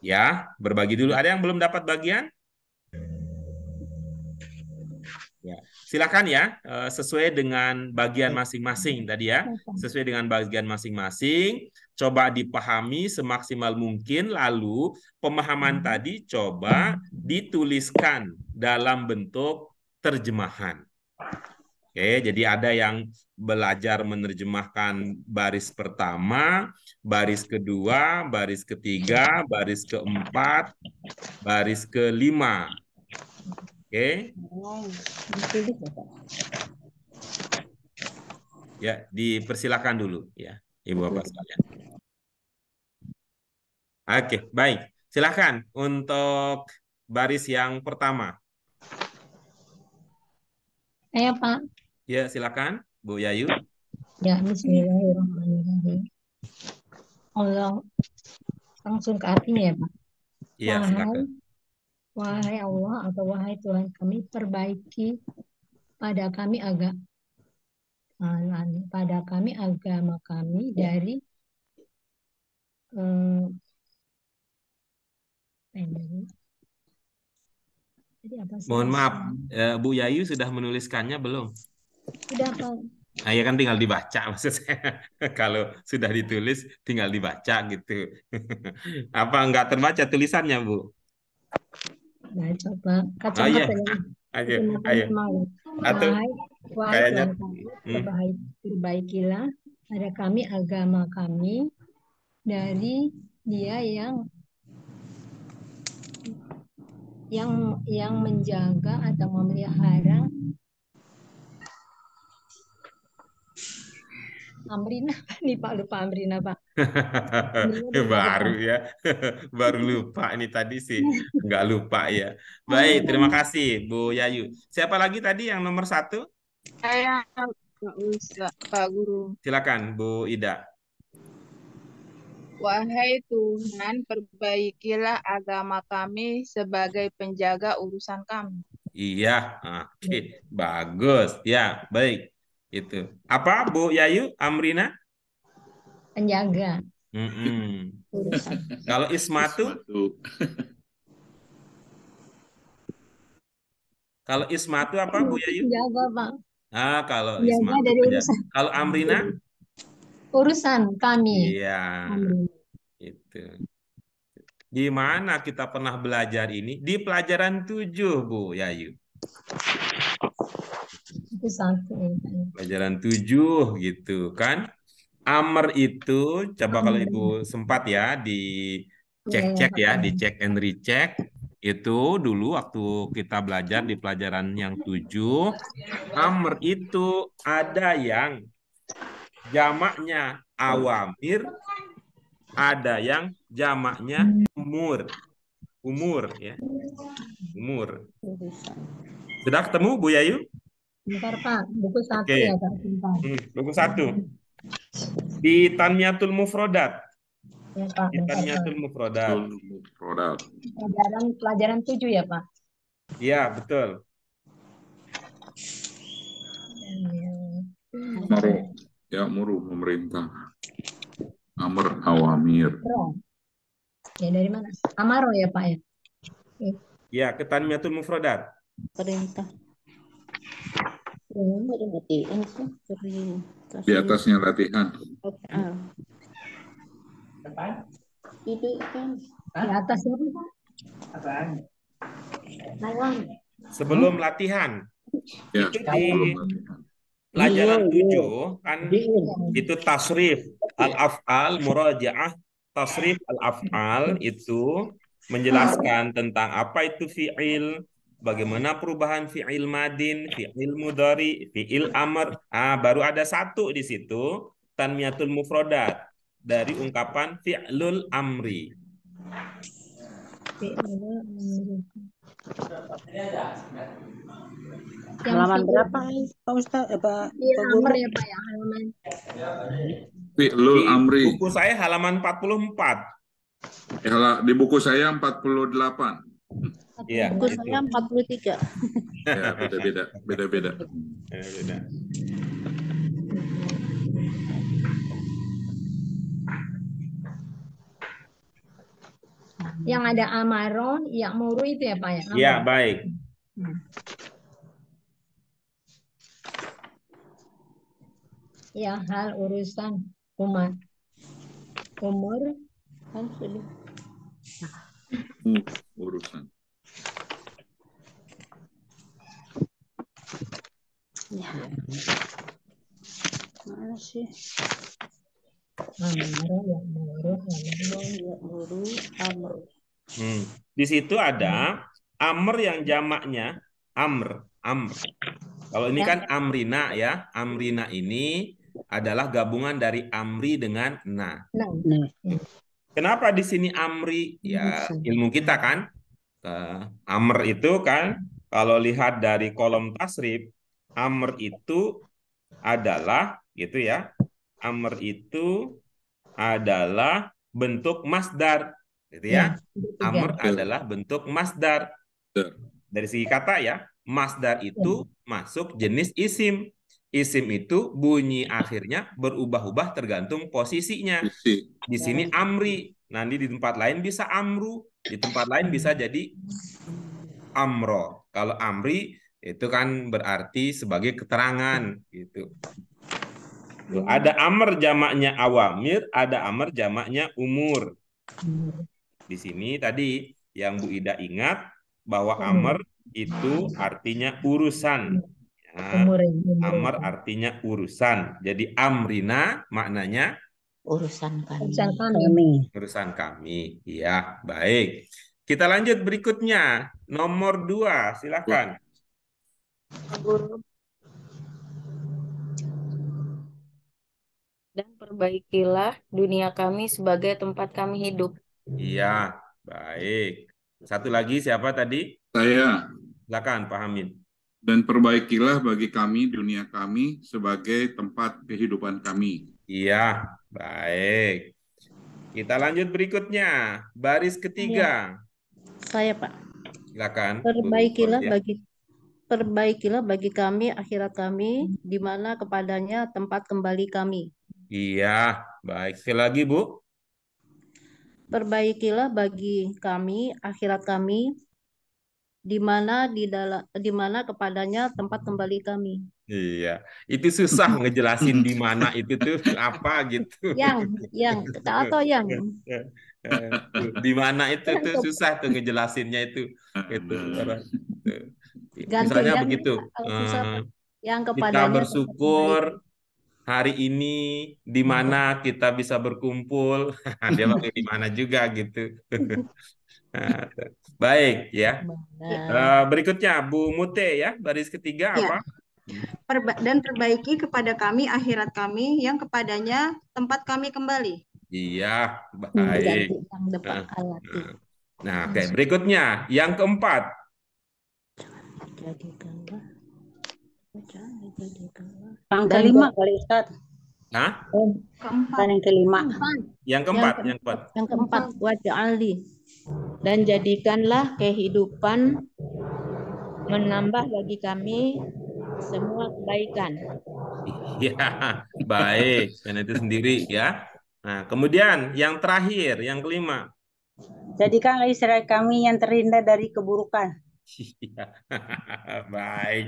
Ya, berbagi dulu. Ada yang belum dapat bagian? Ya, silakan ya, sesuai dengan bagian masing-masing tadi ya, sesuai dengan bagian masing-masing, coba dipahami semaksimal mungkin, lalu pemahaman tadi coba dituliskan dalam bentuk terjemahan. Oke, jadi ada yang belajar menerjemahkan baris pertama, baris kedua, baris ketiga, baris keempat, baris kelima. Oke. Ya, dipersilakan dulu ya, Ibu Bapak sekalian. Oke, baik. Silakan untuk baris yang pertama. Saya Pak. Ya, silakan Bu Yayu. Ya, bismillahirrahmanirrahim. Allah langsung ke artinya ya Pak. Iya, silakan. Wahai Allah atau wahai Tuhan kami, perbaiki pada kami agama kami dari eh, jadi apa sih? Mohon maaf, Bu Yayu sudah menuliskannya belum? Sudah Pak. Nah, ya kan tinggal dibaca maksud saya. Kalau sudah ditulis tinggal dibaca gitu. Apa enggak terbaca tulisannya, Bu? Nah, coba Oh iya, kacamata yang ayo, kacamata ayo. semangat. Atau Wahai kayaknya Tuhan kami, hmm, perbaikilah pada kami agama kami dari Dia yang menjaga atau memelihara Amrina. Nih Pak, lupa Amrina Pak. baru ya, baru lupa ini tadi sih, nggak lupa ya. Baik, terima kasih Bu Yayu. Siapa lagi tadi yang nomor 1? Saya Pak Ustaz, Pak Guru. Silakan Bu Ida. Wahai Tuhan, perbaikilah agama kami sebagai penjaga urusan kami. Iya, oke, bagus. Ya, baik. Itu. Apa Bu Yayu, Amrina? Penjaga Mm-mm. urusan. Kalau Ismatu? Kalau Ismatu apa Bu Yayu? Penjaga Pak. Kalau Penjaga Ismatu dari penjaga. urusan Kalau Amrina? urusan kami. Iya, Amrina. itu. Di mana kita pernah belajar ini? Di pelajaran 7, Bu Yayu. Itu satu ya, Pak. Pelajaran 7 gitu kan. Amr itu, coba kalau Ibu sempat ya, dicek-cek ya, dicek and recheck. Itu dulu waktu kita belajar di pelajaran yang 7, Amr itu ada yang jamaknya awamir, ada yang jamaknya umur. Umur ya. Umur. Sudah ketemu Bu Yayu? Bentar Pak, buku satu Oke. ya Pak. Bentar. Buku 1. Di Tanmiyatul Mufrodat. Ya Pak, Di bentar Pak. Tanmiyatul Mufrodat. Pelajaran 7 ya Pak. Iya, betul. Amar ya'muru pemerintah. Amr awamir. Ya dari mana? Amaro ya Pak ya. Ya, ke Tanmiyatul Mufrodat. Perintah. Di atasnya latihan. Itu kan. Di atasnya Pak. Sebelum latihan. Ya, Itu di sebelum latihan. pelajaran 7 kan itu tasrif al-af'al, murajaah tasrif al-af'al itu menjelaskan tentang apa itu fi'il, bagaimana perubahan fi'il madin, fi'il mudhari, fi'il amr. Baru ada satu di situ, tanmiyatul mufrodat dari ungkapan fi'lul amri. Halaman berapa Pak Ustaz? Pak Amr ya Pak ya, halaman. Fi'lul Di amri. buku saya halaman 44. Di buku saya 48. Iya. Buku saya 43. Ya, beda-beda. Beda-beda. Beda. Yang ada amaron, ya'muru itu ya Pak ya. Iya, baik. Ya hal urusan umat. Umur Kan sudah. Urusan. Ya. Mana sih? Amr. Di situ ada amr yang jamaknya amr. Kalau ini kan amrina ya. Amrina ini adalah gabungan dari amri dengan na. Kenapa di sini amri? Ya, ilmu kita kan. Amr itu kan kalau lihat dari kolom tasrif, amr itu adalah gitu ya. Amr itu adalah bentuk masdar, gitu ya. Amr adalah bentuk masdar. Dari segi kata ya, masdar itu masuk jenis isim. Isim itu bunyi akhirnya berubah-ubah tergantung posisinya. Isi. Di sini amri, nanti di tempat lain bisa amru, di tempat lain bisa jadi amro. Kalau amri itu kan berarti sebagai keterangan gitu. Tuh, ada amr jamaknya awamir, ada amr jamaknya umur. Di sini tadi yang Bu Ida ingat bahwa amr itu artinya urusan. Ya, amr artinya urusan. Jadi amrina maknanya Urusan kami. Urusan kami. urusan kami. Ya, baik. Kita lanjut berikutnya. Nomor 2, silakan. Dan perbaikilah dunia kami sebagai tempat kami hidup. Iya, baik. Satu lagi siapa tadi? Saya. Silakan, Pak Hamid. Dan perbaikilah bagi kami dunia kami sebagai tempat kehidupan kami. Iya, baik. Kita lanjut berikutnya. Baris ketiga. Saya, Pak. Silakan. Bu Perbaikilah Fauzia. Perbaikilah bagi kami akhirat kami, di mana kepadanya tempat kembali kami. Iya, baik. Sekali lagi, Bu. Perbaikilah bagi kami akhirat kami, di mana kepadanya tempat kembali kami. Iya, itu susah ngejelasin di mana itu tuh apa gitu. Yang atau yang Di mana itu tuh susah tuh ngejelasinnya itu. ganti Misalnya yang begitu. kalau susah, yang Kita kepadanya tempat bersyukur kembali. hari ini di mana kita bisa berkumpul. Dia pakai di mana juga gitu. Baik ya. Berikutnya Bu Mute ya, baris ketiga Ya. apa? Dan perbaiki kepada kami akhirat kami yang kepadanya tempat kami kembali. Iya, baik. Ganti yang depan alati. Nah, oke. Berikutnya yang keempat. Yang kelima kali Ustaz. Nah, Keempat. Yang kelima. yang keempat, yang keempat. Yang keempat, waj'alli. Dan jadikanlah kehidupan menambah bagi kami semua kebaikan. Iya, baik. Dan itu sendiri ya. Nah, kemudian yang terakhir, yang kelima. Jadikanlah Israel kami yang terhindar dari keburukan. Iya, baik.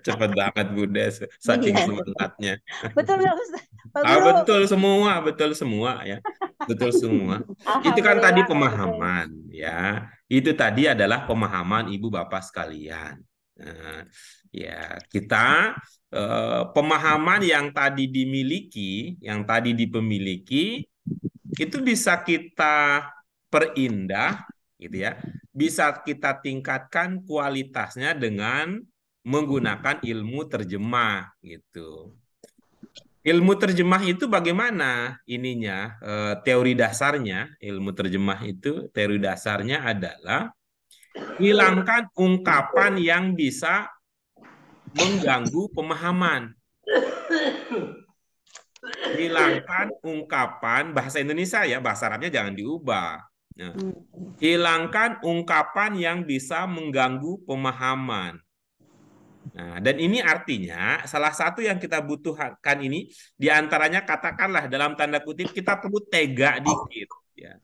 Cepat banget Bunda, saking semangatnya. Betul nggak Ustaz? Pak Ah, Guru? betul semua ya. Betul semua. Itu kan tadi pemahaman ya. Itu tadi adalah pemahaman Ibu Bapak sekalian. Nah, ya, kita pemahaman yang tadi dimiliki, yang tadi dipemiliki itu bisa kita perindah gitu ya. Bisa kita tingkatkan kualitasnya dengan menggunakan ilmu terjemah gitu. Ilmu terjemah itu bagaimana ininya? Teori dasarnya, ilmu terjemah itu teori dasarnya adalah hilangkan ungkapan yang bisa mengganggu pemahaman. Hilangkan ungkapan bahasa Indonesia ya, bahasa Arabnya jangan diubah. Nah, hilangkan ungkapan yang bisa mengganggu pemahaman. Nah, dan ini artinya salah satu yang kita butuhkan ini diantaranya katakanlah dalam tanda kutip kita perlu tega dikit. Ya.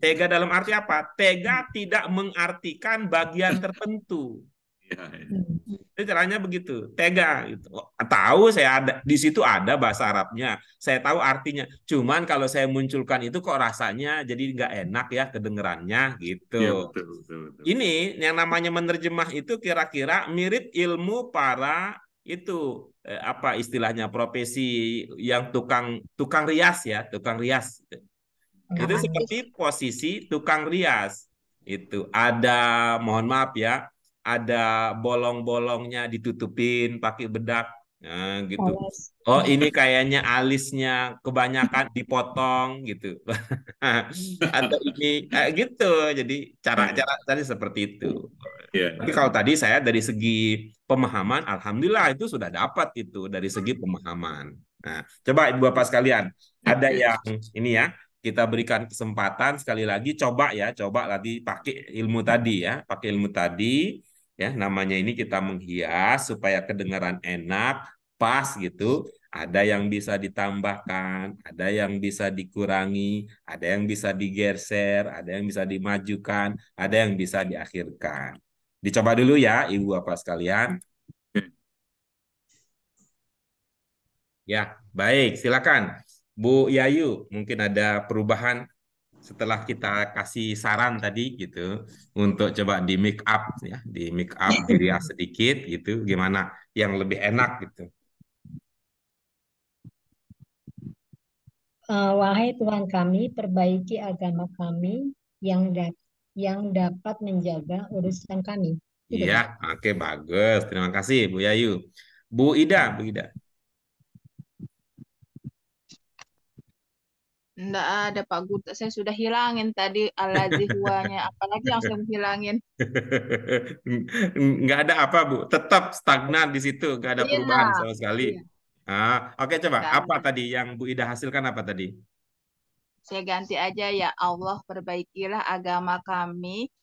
Tega dalam arti apa? Tega tidak mengartikan bagian tertentu. Itu caranya begitu, tega gitu. Tahu saya ada di situ ada bahasa Arabnya, saya tahu artinya. Cuman kalau saya munculkan itu kok rasanya jadi nggak enak ya kedengerannya gitu. Ya, betul. Ini yang namanya menerjemah itu kira-kira mirip ilmu para itu apa istilahnya profesi yang tukang rias ya, tukang rias. Itu seperti posisi tukang rias. Itu ada, mohon maaf ya, ada bolong-bolongnya ditutupin pakai bedak. Nah, gitu. Oh, ini kayaknya alisnya kebanyakan dipotong gitu. Atau ini gitu. Jadi cara-cara tadi seperti itu. Tapi kalau tadi saya dari segi pemahaman, alhamdulillah itu sudah dapat itu dari segi pemahaman. Nah, coba Ibu Bapak sekalian, ada yang ini ya, kita berikan kesempatan sekali lagi, coba lagi pakai ilmu tadi ya, pakai ilmu tadi ya, namanya ini kita menghias supaya kedengaran enak, pas gitu. Ada yang bisa ditambahkan, ada yang bisa dikurangi, ada yang bisa digeser, ada yang bisa dimajukan, ada yang bisa diakhirkan. Dicoba dulu ya, Ibu Bapak sekalian. Ya, baik, silakan. Bu Yayu, mungkin ada perubahan setelah kita kasih saran tadi gitu untuk coba di make up ya, di make up dirias sedikit gitu, gimana yang lebih enak gitu. Wahai Tuhan kami, perbaiki agama kami yang dapat menjaga urusan kami. Itu, Iya, oke, bagus. Terima kasih Bu Yayu. Bu Ida, Bu Ida. Enggak ada Pak Guru, saya sudah hilangin tadi al-ladzi huwanya, apalagi yang saya hilangin. Nggak ada apa Bu, tetap stagnan di situ, nggak ada Iya, perubahan sama sekali. iya, Oke, coba nggak apa ada. tadi yang Bu Ida hasilkan apa tadi? Saya ganti aja, ya Allah perbaikilah agama kami,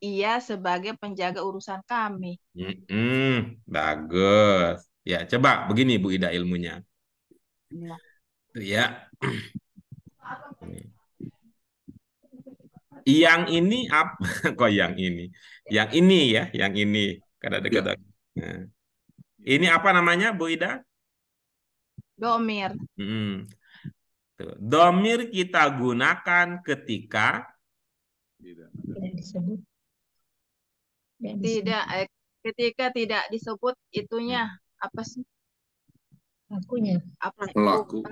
ia sebagai penjaga urusan kami. Bagus. Ya, coba begini Bu Ida ilmunya. Ya. Tuh ya. Yang ini apa? Kok yang ini? Yang ini ya, yang ini. Kata-kata. Nah. Ini apa namanya Bu Ida? Domir. Tuh. Domir kita gunakan ketika tidak disebut. Tidak, ketika tidak disebut itunya, apa sih? Pelakunya. Apa? Pelaku.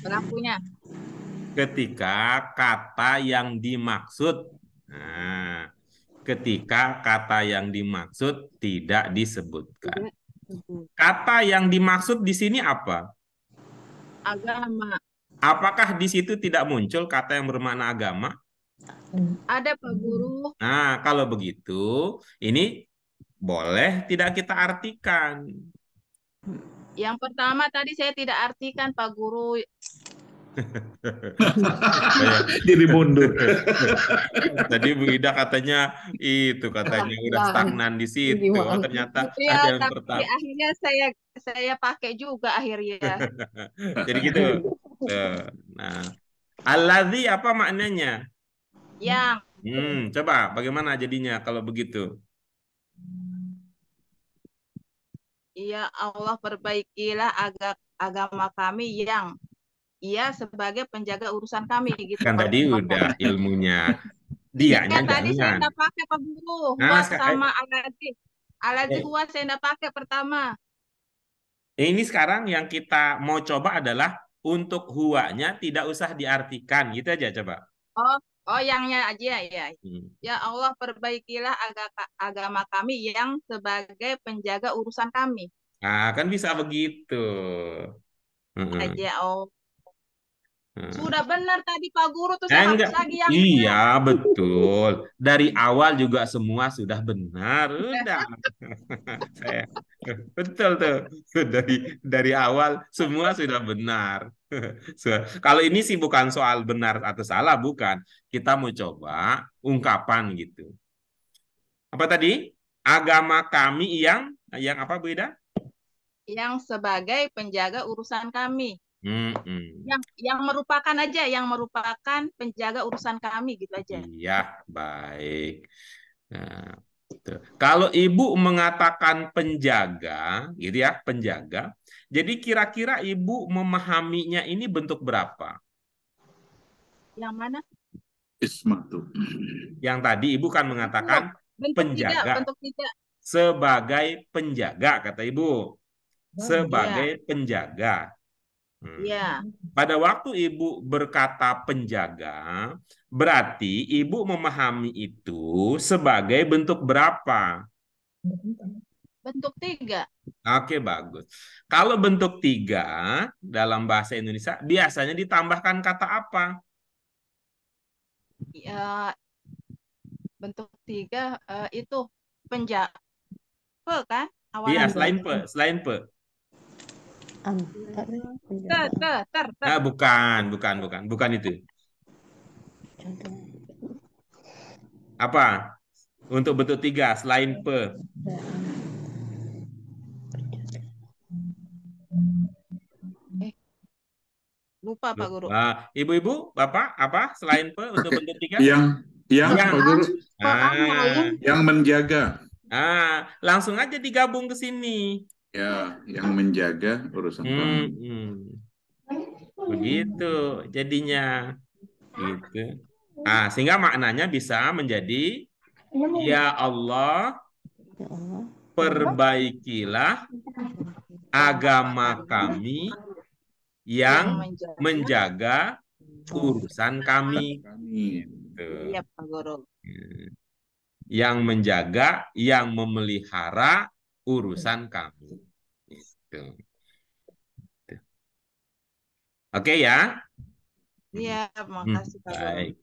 Pelakunya. ketika kata yang dimaksud. Nah, ketika kata yang dimaksud tidak disebutkan. Kata yang dimaksud di sini apa? Agama. Apakah di situ tidak muncul kata yang bermakna agama? Ada Pak Guru. Nah, kalau begitu, ini boleh tidak kita artikan. Yang pertama tadi saya tidak artikan Pak Guru. Jadi mundur. Tadi Bu Ida katanya udah stagnan di situ. Oh, ternyata Ya, ada yang tapi pertama. akhirnya saya pakai juga akhirnya. Jadi gitu. Nah, alladzi apa maknanya? Yang. Coba bagaimana jadinya kalau begitu? Ya Allah perbaikilah agama kami yang ia sebagai penjaga urusan kami gitu. Kan tadi udah ilmunya. Dianya tadi saya jangan. tidak pakai Pak Guru. Nah, Huwa sama al-ladzi. Al-ladzi huwa saya tidak pakai pertama. Ini sekarang yang kita mau coba adalah untuk huwanya tidak usah diartikan, gitu aja coba. Oh, yangnya aja ya. Ya Allah perbaikilah agama kami yang sebagai penjaga urusan kami. Nah, kan bisa begitu. Aja, sudah benar tadi Pak Guru tuh saya Enggak. hapus lagi yang Iya, betul. Dari awal juga semua sudah benar. Udah. Betul tuh. Dari awal semua sudah benar. Kalau ini sih bukan soal benar atau salah, bukan. Kita mau coba ungkapan gitu. Apa tadi? Agama kami yang apa Bu Ida? Yang sebagai penjaga urusan kami. Hmm. Yang merupakan aja, yang merupakan penjaga urusan kami gitu aja. Iya, baik. Nah, kalau Ibu mengatakan penjaga, gitu ya, penjaga. Jadi kira-kira Ibu memahaminya ini bentuk berapa? Yang mana? Ismatu. Yang tadi Ibu kan mengatakan bentuk penjaga. Tidak, bentuk tidak. Sebagai penjaga, kata Ibu. Sebagai penjaga. Iya. Pada waktu Ibu berkata penjaga, berarti Ibu memahami itu sebagai bentuk berapa? Bentuk 3. Oke, bagus. Kalau bentuk 3 dalam bahasa Indonesia biasanya ditambahkan kata apa? Ya, bentuk 3 itu penjaga kan? Iya, selain pe. Bukan itu. Apa? Untuk bentuk 3 selain pe. Lupa Pak Guru. Ibu-ibu, Bapak, apa selain pe untuk bentuk 3? Yang Pak Guru, yang menjaga. Langsung aja digabung ke sini. Ya, yang menjaga urusan kami. Begitu jadinya. Gitu. Sehingga maknanya bisa menjadi ya Allah, perbaikilah agama kami yang menjaga urusan kami. Gitu. Iya Pak Guru. Yang menjaga, yang memelihara urusan kami. Gitu. Oke ya? Iya, makasih Pak Guru. Baik.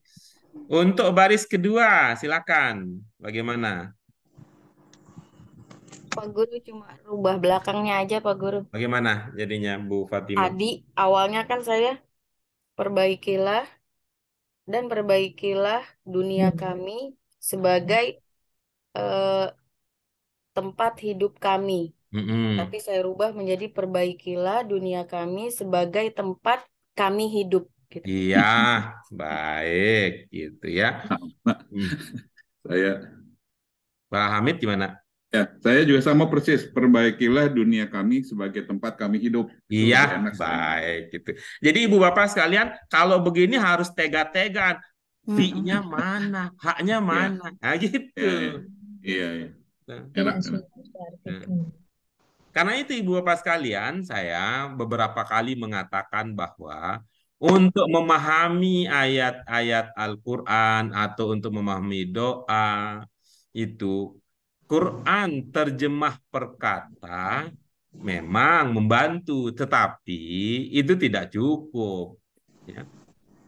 Untuk baris kedua, silakan. Bagaimana? Pak Guru cuma rubah belakangnya aja Pak Guru. Bagaimana jadinya Bu Fatimah? Tadi awalnya kan saya perbaikilah dunia kami sebagai tempat hidup kami. Tapi saya rubah menjadi perbaikilah dunia kami sebagai tempat kami hidup. Gitu. Iya, baik gitu ya. Pak Hamid gimana? Ya, saya juga sama persis. Perbaikilah dunia kami sebagai tempat kami hidup. Iya, baik gitu. Jadi Ibu Bapak sekalian, kalau begini harus tega-tegaan. V-nya mana, H-nya mana, gitu. Iya. Karena itu Ibu Bapak sekalian, saya beberapa kali mengatakan bahwa untuk memahami ayat-ayat Al-Quran atau untuk memahami doa itu, Quran terjemah perkata memang membantu, tetapi itu tidak cukup. Ya.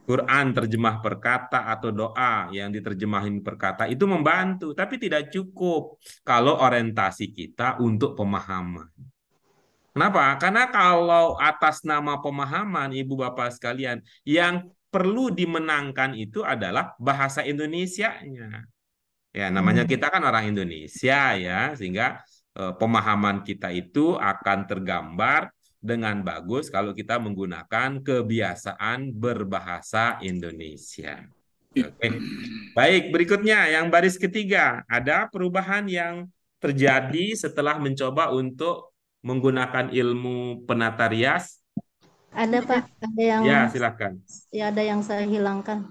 Quran terjemah perkata atau doa yang diterjemahin perkata itu membantu, tapi tidak cukup kalau orientasi kita untuk pemahaman. Kenapa? Karena kalau atas nama pemahaman, Ibu Bapak sekalian, yang perlu dimenangkan itu adalah bahasa Indonesianya. Ya, namanya kita kan orang Indonesia ya, sehingga pemahaman kita itu akan tergambar dengan bagus kalau kita menggunakan kebiasaan berbahasa Indonesia. Oke. Baik, berikutnya yang baris ketiga, ada perubahan yang terjadi setelah mencoba untuk menggunakan ilmu penata rias? Ada Pak, ada yang ya silakan. Ya, ada yang saya hilangkan.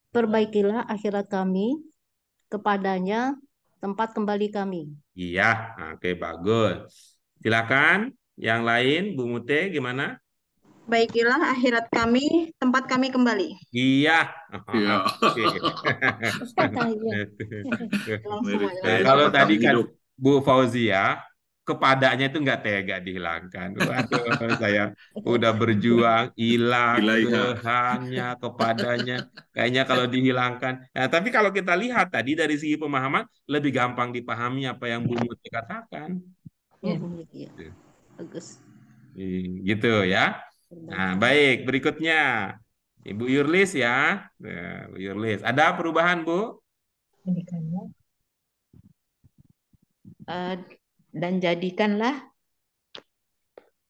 Perbaikilah akhirat kami, kepadanya tempat kembali kami. Iya, oke, bagus. Silakan, yang lain, Bu Mute, gimana? Baikilah akhirat kami, tempat kami kembali. Iya. Oke. Kalau tadi kan Bu Fauzia, kepadanya itu nggak tega dihilangkan. Waduh, saya udah berjuang hilang Tuhannya kepadanya. Kayaknya kalau dihilangkan. Nah, tapi kalau kita lihat tadi dari segi pemahaman lebih gampang dipahami apa yang Bu Muti katakan. Iya. Bagus. Gitu ya. Nah, baik, berikutnya Ibu Yurlis ya. Nah, Bu Yurlis, ada perubahan, Bu? Dan jadikanlah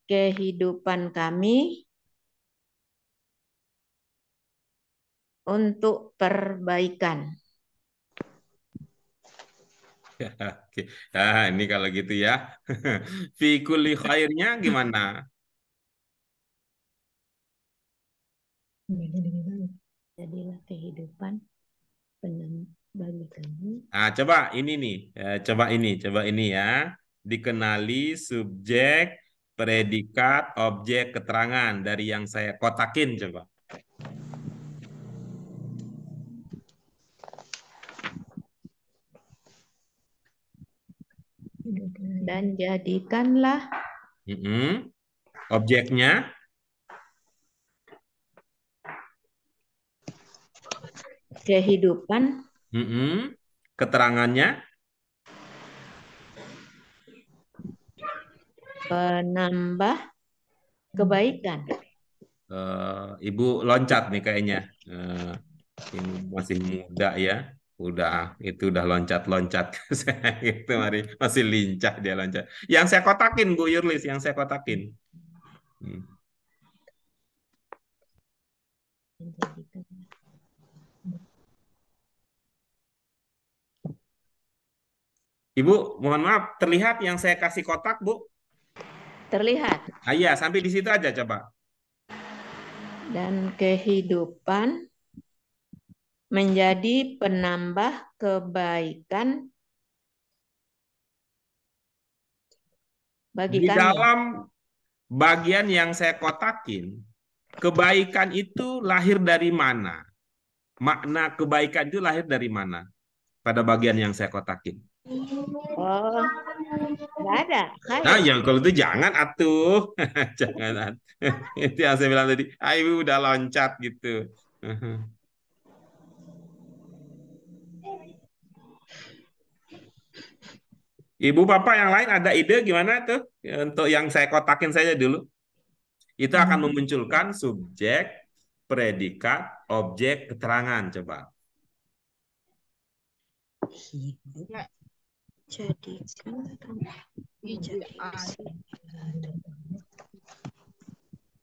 kehidupan kami untuk perbaikan. Oke. Nah, ini kalau gitu ya. Fi kulli khairnya gimana? Jadilah kehidupan bagi kami. Coba ini nih, coba ini ya. Dikenali subjek, predikat, objek, keterangan dari yang saya kotakin coba. Dan jadikanlah objeknya kehidupan, keterangannya penambah kebaikan. Ibu loncat nih kayaknya. Ini masih muda ya. Itu udah loncat-loncat. Itu masih lincah dia loncat. Yang saya kotakin Bu Yurlis, yang saya kotakin. Ibu, mohon maaf, terlihat yang saya kasih kotak, Bu? Terlihat. Iya, sampai di situ aja coba. Dan kehidupan menjadi penambah kebaikan bagi Di kami. dalam bagian yang saya kotakin, kebaikan itu lahir dari mana? Makna kebaikan itu lahir dari mana? Pada bagian yang saya kotakin. Oh, nggak ada. Nah, yang kalau itu jangan atuh. Jangan. Itu yang saya bilang tadi. Ibu udah loncat gitu. Ibu Bapak yang lain ada ide gimana tuh? Untuk yang saya kotakin saja dulu. Itu akan memunculkan subjek, predikat, objek, keterangan. Coba.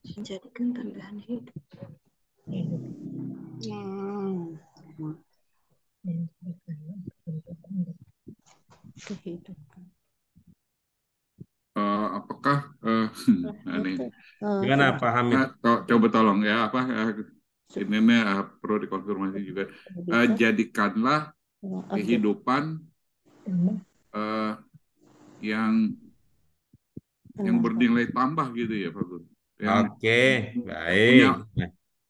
Jadikan tambahan hidup. Apakah ini Gimana Pak Hamid? coba tolong ya ini perlu dikonfirmasi juga. Jadikanlah kehidupan yang bernilai tambah gitu ya Pak Gun. Oke, baik.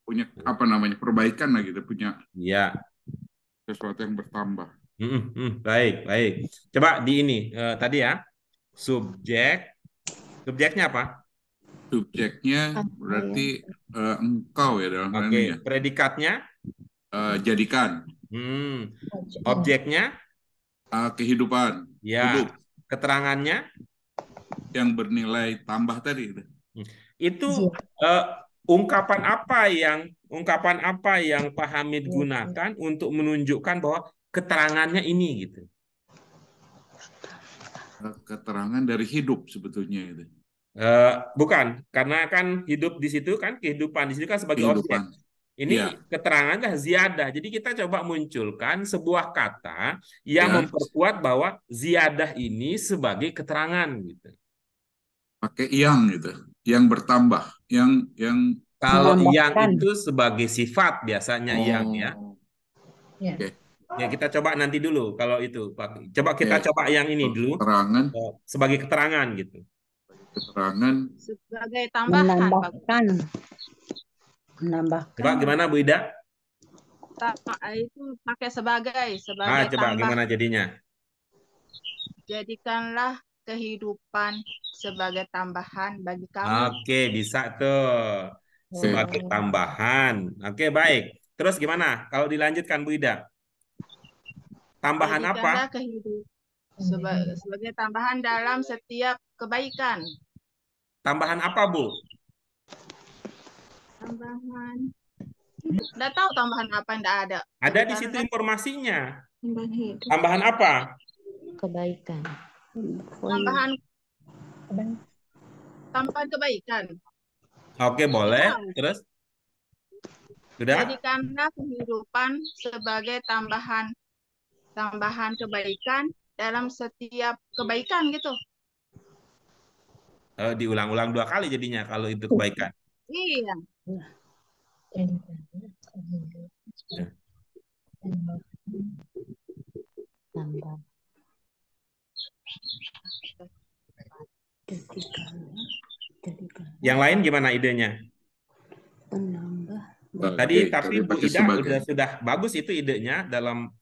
Punya apa namanya perbaikan lah gitu, punya sesuatu yang bertambah. Baik. Coba di ini tadi ya. Subjeknya apa? Subjeknya berarti engkau ya dalam hal ini ya. Predikatnya? Jadikan. Objeknya? Kehidupan. Ya. Hidup. Keterangannya? Yang bernilai tambah tadi. Itu ungkapan apa yang Pak Hamid gunakan untuk menunjukkan bahwa keterangannya ini gitu? Keterangan dari hidup sebetulnya itu. Bukan, karena kan hidup di situ kan kehidupan di situ kan sebagai objek. Ini keterangannya ziyadah. Jadi kita coba munculkan sebuah kata yang memperkuat bahwa ziyadah ini sebagai keterangan gitu. Pakai yang gitu, yang bertambah, yang kalau yang itu sebagai sifat biasanya yang ya. Okay. Ya kita coba nanti dulu kalau itu Pak. Coba kita coba yang ini dulu. Keterangan. Sebagai keterangan gitu. Keterangan. Sebagai tambahan. Menambahkan. Coba gimana Bu Ida? Itu pakai sebagai coba tambah. Gimana jadinya? Jadikanlah kehidupan sebagai tambahan bagi kami. Oke, bisa tuh. Sebagai tambahan. Oke, baik. Terus gimana? Kalau dilanjutkan Bu Ida? Tambahan apa? Sebagai tambahan dalam setiap kebaikan. Tambahan apa, Bu? Tambahan. Nggak tahu tambahan apa, yang nggak ada. Ada di situ informasinya. Tambahan apa? Kebaikan. Tambahan kebaikan. Oke, boleh. Terus? Sudah? Jadikanlah kehidupan sebagai tambahan kebaikan dalam setiap kebaikan gitu. Diulang-ulang 2 kali jadinya kalau itu kebaikan. Iya. Yang lain gimana idenya? Tadi tapi Bu Ida sudah bagus itu idenya dalam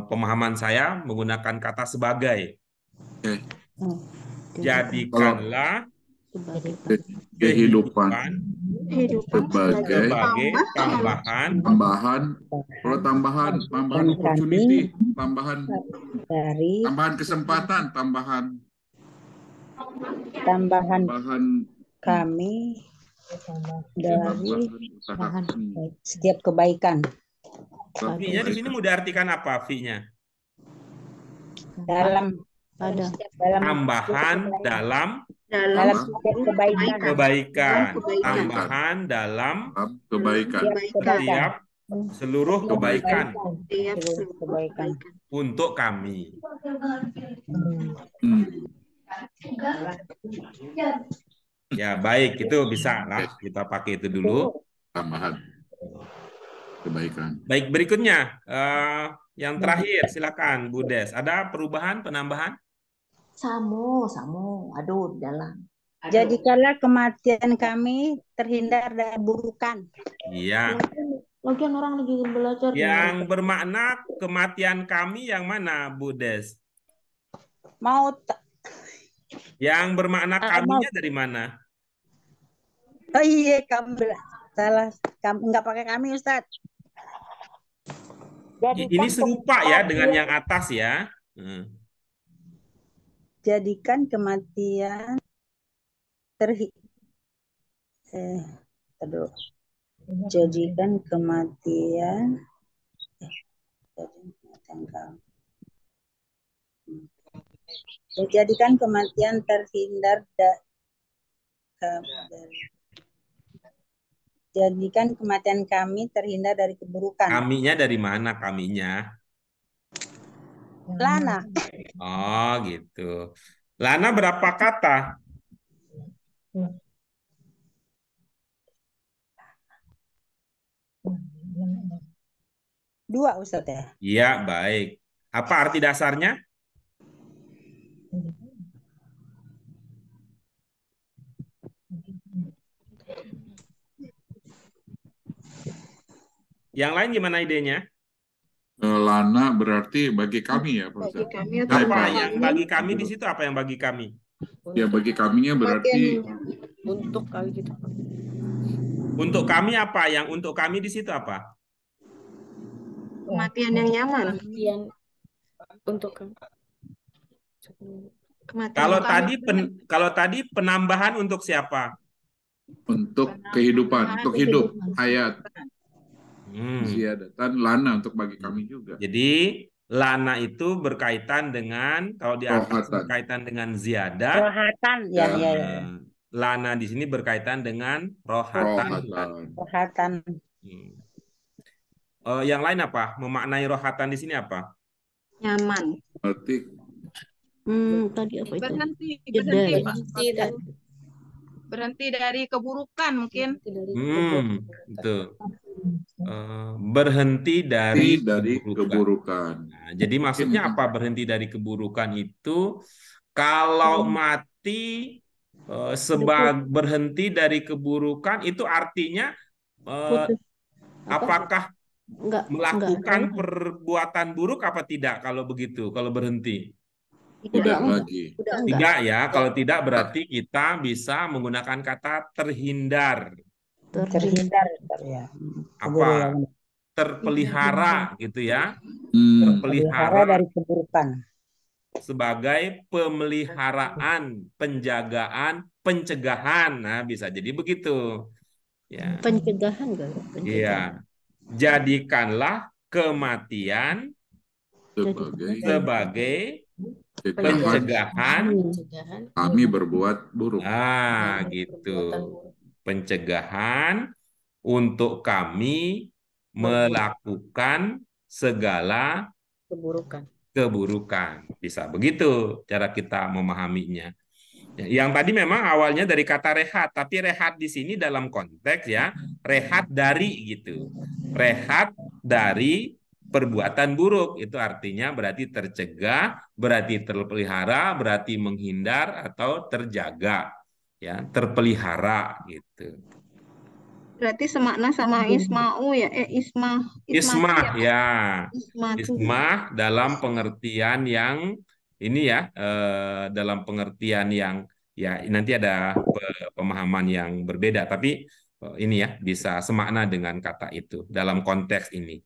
pemahaman saya menggunakan kata sebagai. Jadikanlah kehidupan sebagai tambahan. Kalau tambahan opportunity, tambahan kesempatan, tambahan tambahan Tambahan kami dari tambahan usaha kami. setiap kebaikan Fi-nya di sini mau diartikan apa fi-nya? dalam Ada. Tambahan dalam dalam setiap kebaikan kebaikan. kebaikan. Tambahan dalam Kebaikan. setiap seluruh kebaikan Setiap seluruh kebaikan. untuk kami. Hmm. Ya, baik, itu bisa lah kita pakai itu dulu. Tambahan kebaikan. Baik, berikutnya yang terakhir silakan Bu Des. Ada perubahan, penambahan? Samu. Aduh, dalam. Jadikanlah kematian kami terhindar dari burukan. Iya. Lagian orang lagi belajar Yang bermakna kematian kami yang mana, Bu Des? Maut. Yang bermakna kaminya dari mana? Oh iya, kamu salah. Kamu nggak pakai kami, Ustadz. Ini serupa ya dengan yang atas ya. Jadikan kematian jadikan kematian jadikan kematian terhindar jadikan kematian kami terhindar dari keburukan. Kaminya dari mana kaminya? Lana. Oh gitu. Lana berapa kata? Dua, Ustadz ya? Iya, baik. Apa arti dasarnya? Yang lain gimana idenya? Lana berarti bagi kami ya, Pak Ustadz. Apa yang bagi kami di situ? Apa yang bagi kami? Ya, bagi kaminya berarti Untuk kali gitu. Untuk kami apa? Yang untuk kami di situ apa? Kematian yang nyaman. Kematian untuk kami. Kalau tadi penambahan untuk siapa? untuk kehidupan, untuk hidup, hayat. Ziyadatan lana untuk bagi kami juga. Jadi lana itu berkaitan dengan, kalau di atas berkaitan dengan ziyadah. Rohatan, ya. Lana di sini berkaitan dengan rohatan. Rohatan. Yang lain apa? Memaknai rohatan di sini apa? Nyaman. Berarti tadi apa itu? Berhenti, Pak. Berhenti dari keburukan mungkin. Betul. Berhenti dari keburukan. Nah, jadi maksudnya apa berhenti dari keburukan itu? Kalau mati berhenti dari keburukan itu artinya apakah melakukan perbuatan buruk apa tidak kalau begitu, kalau berhenti? Tidak lagi. Tidak ya, kalau tidak berarti kita bisa menggunakan kata terhindar. Terhindar ya. Apa? Terpelihara gitu ya. Terpelihara dari keburukan. Sebagai pemeliharaan, penjagaan, pencegahan. Nah, bisa jadi begitu. Ya. Pencegahan kan? Iya. Jadikanlah kematian sebagai pencegahan kami berbuat buruk. Ah, gitu. Pencegahan untuk kami melakukan segala keburukan. Bisa begitu cara kita memahaminya. Yang tadi memang awalnya dari kata rehat, tapi rehat di sini dalam konteks ya, rehat dari gitu. Rehat dari perbuatan buruk, itu artinya berarti tercegah, berarti terpelihara, berarti menghindar atau terjaga, ya, terpelihara gitu. Berarti semakna sama isma'u ya, Ismah ya. Ismah dalam pengertian yang ini ya, dalam pengertian yang ya nanti ada pemahaman yang berbeda, tapi ini ya bisa semakna dengan kata itu dalam konteks ini.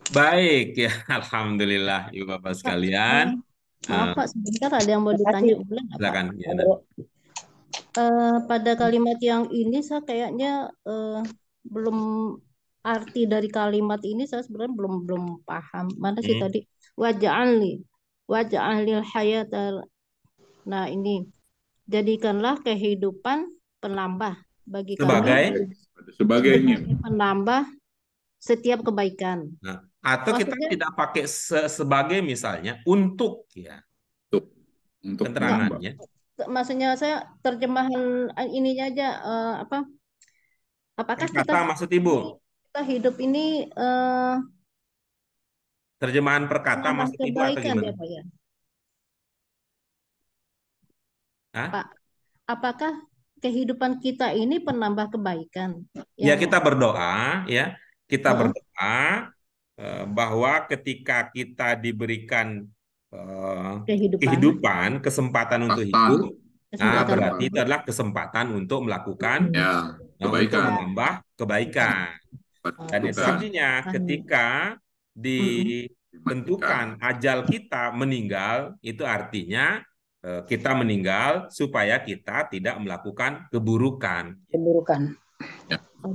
Baik ya, alhamdulillah Ibu Bapak sekalian. Maaf Pak, sebentar ada yang mau Terima ditanya kasih. ulang nggak Pak? Silakan. Ya, Pak Guru. Pada kalimat yang ini saya kayaknya belum arti dari kalimat ini saya sebenarnya belum paham. Mana sih tadi? Waj'alil hayata. Nah, ini jadikanlah kehidupan penambah bagi kami Sebagai sebagainya. sebagai penambah setiap kebaikan. Nah, atau kita Maksudnya tidak pakai sebagai misalnya untuk ya Untuk menambah. keterangannya. maksudnya saya terjemahan ininya aja apa? Apakah kita Kata maksud Ibu, hidup ini terjemahan per kata penambah maksud Ibu atau kebaikan gimana? ya Pak ya? Hah? Pak, apakah kehidupan kita ini penambah kebaikan? Ya Yang kita berdoa ya, kita Heeh. berdoa bahwa ketika kita diberikan kehidupan, kesempatan untuk hidup, nah kesempatan berarti itu adalah kesempatan untuk melakukan Ya, untuk kebaikan. menambah kebaikan. Dan itu Bukan. artinya ketika ditentukan ajal kita meninggal, itu artinya kita meninggal supaya kita tidak melakukan keburukan. Keburukan.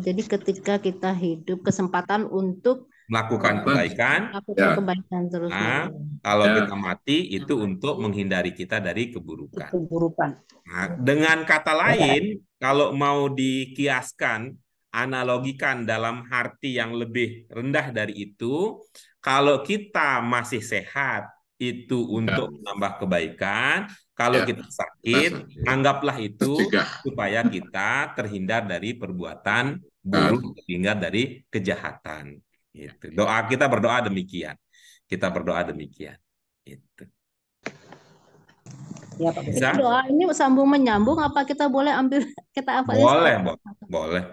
Jadi ketika kita hidup kesempatan untuk Melakukan kebaikan, melakukan Ya. kebaikan terus. nah, kalau Ya. kita mati itu untuk menghindari kita dari keburukan. Keburukan. Nah, dengan kata lain, kalau mau dikiaskan, analogikan dalam arti yang lebih rendah dari itu, kalau kita masih sehat, itu untuk menambah kebaikan. Kalau Ya. kita sakit, anggaplah itu Mencegah. supaya kita terhindar dari perbuatan buruk, terhindar dari kejahatan. Itu. Doa kita berdoa demikian. Kita berdoa demikian. Itu. Ya, Pak. Bisa? Itu doa ini sambung menyambung apa kita boleh ambil kita apa Boleh, boleh,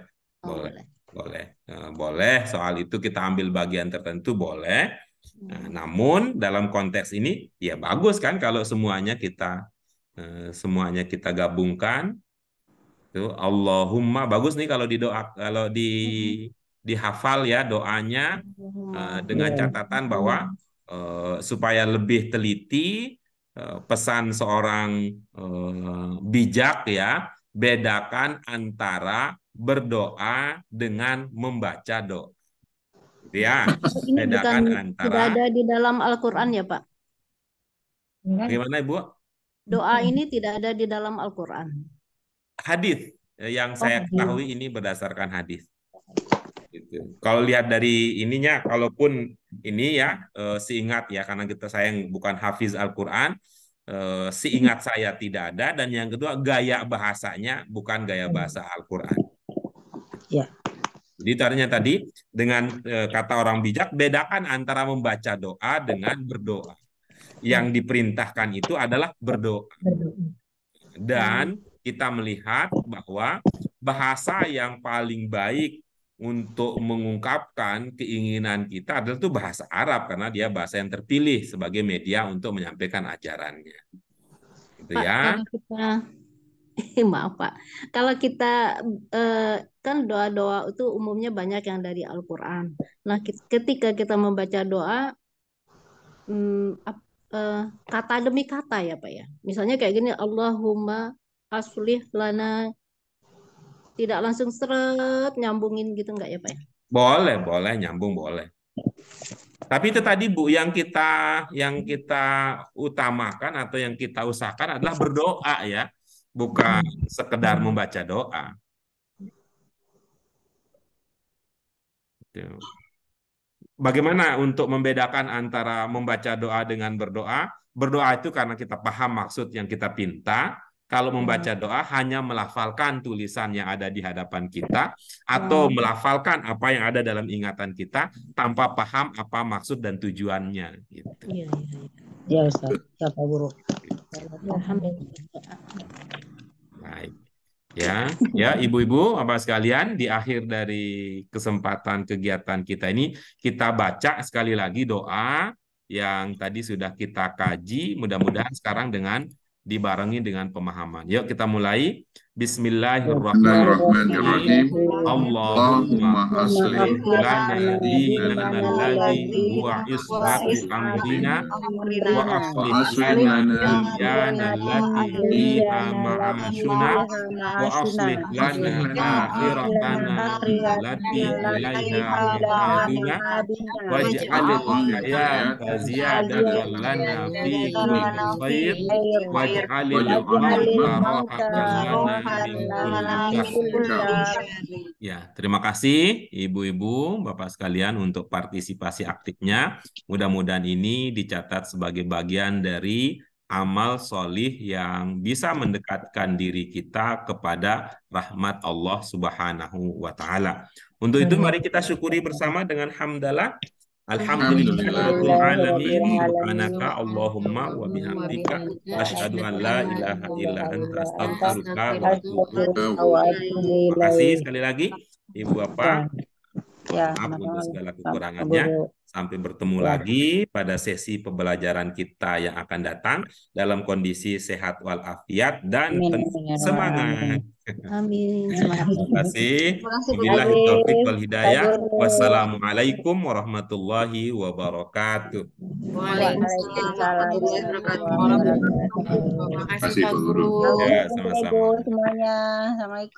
boleh. Soal itu kita ambil bagian tertentu boleh. Nah, namun dalam konteks ini ya bagus kan kalau semuanya kita gabungkan. Tuh Allahumma bagus nih kalau dihafal ya doanya dengan catatan bahwa supaya lebih teliti pesan seorang bijak ya, bedakan antara berdoa dengan membaca doa. Ya, Ini bedakan bukan antara tidak ada di dalam Al-Quran ya Pak? Bagaimana Ibu? Doa ini tidak ada di dalam Al-Quran. Hadis yang saya ketahui ini berdasarkan hadis. Gitu. Kalau lihat dari ininya, kalaupun ini ya seingat ya karena saya bukan hafiz Al-Quran, seingat saya tidak ada, dan yang kedua gaya bahasanya bukan gaya bahasa Al-Quran. Ya. Jadi ternyata tadi dengan kata orang bijak, bedakan antara membaca doa dengan berdoa. Yang diperintahkan itu adalah berdoa. Dan kita melihat bahwa bahasa yang paling baik untuk mengungkapkan keinginan kita adalah itu bahasa Arab, karena dia bahasa yang terpilih sebagai media untuk menyampaikan ajarannya. Gitu Pak, ya. kalau kita maaf Pak, kalau kita kan doa-doa itu umumnya banyak yang dari Al-Quran. Nah, ketika kita membaca doa, kata demi kata ya Pak ya. Misalnya kayak gini, Allahumma aslih lana, tidak langsung seret nyambungin gitu enggak ya Pak ya? Boleh nyambung boleh. Tapi itu tadi Bu, yang kita utamakan atau yang kita usahakan adalah berdoa ya, bukan sekedar membaca doa. Bagaimana untuk membedakan antara membaca doa dengan berdoa? Berdoa itu karena kita paham maksud yang kita pinta. Kalau membaca doa hanya melafalkan tulisan yang ada di hadapan kita atau melafalkan apa yang ada dalam ingatan kita tanpa paham apa maksud dan tujuannya. Gitu. Ya Ustaz, ya Pak Guru. Baik. Ya ibu-ibu, Bapak sekalian, di akhir dari kesempatan kegiatan kita ini kita baca sekali lagi doa yang tadi sudah kita kaji. Mudah-mudahan sekarang dibarengi dengan pemahaman. Yuk kita mulai. Bismillahirrahmanirrahim. Allahumma Allahumma aslih aslih lana dinana lana alladzi huwa ismatu amrina wa aslih aslih lana lana dunyana allati fiha ma'ashuna wa aslih lana akhiratana allati ilaiha ma'aduna waj'alil hayata ziyadatan lana fi kulli khair waj'alil mauta rahatan lana min kulli syarr. Ya, terima kasih Ibu-ibu, Bapak sekalian untuk partisipasi aktifnya. Mudah-mudahan ini dicatat sebagai bagian dari amal solih yang bisa mendekatkan diri kita kepada rahmat Allah Subhanahu wa Ta'ala. Untuk itu mari kita syukuri bersama dengan hamdalah. Alhamdulillahirabbil alamin, subhanaka Allahumma wa bihamdika asyhadu an la ilaha illa anta astaghfiruka wa atubu ilaik. Terima kasih sekali lagi Ibu Bapak. Ya, Maaf untuk sama-sama. segala Pak kekurangannya. Guru. Sampai bertemu Ya. lagi pada sesi pembelajaran kita yang akan datang dalam kondisi sehat walafiat dan Amin. penuh Amin. semangat. Amin. Semangat. Terima kasih. Terima kasih, Bu Wabillahi Guru. taufiq wal Pak hidayah. Guru. Wassalamualaikum warahmatullahi wabarakatuh. Waalaikumsalam warahmatullahi wabarakatuh. Terima kasih Terima kasih, Pak Pak Guru. Guru. Ya, Assalamualaikum sama-sama. semuanya. Assalamualaikum.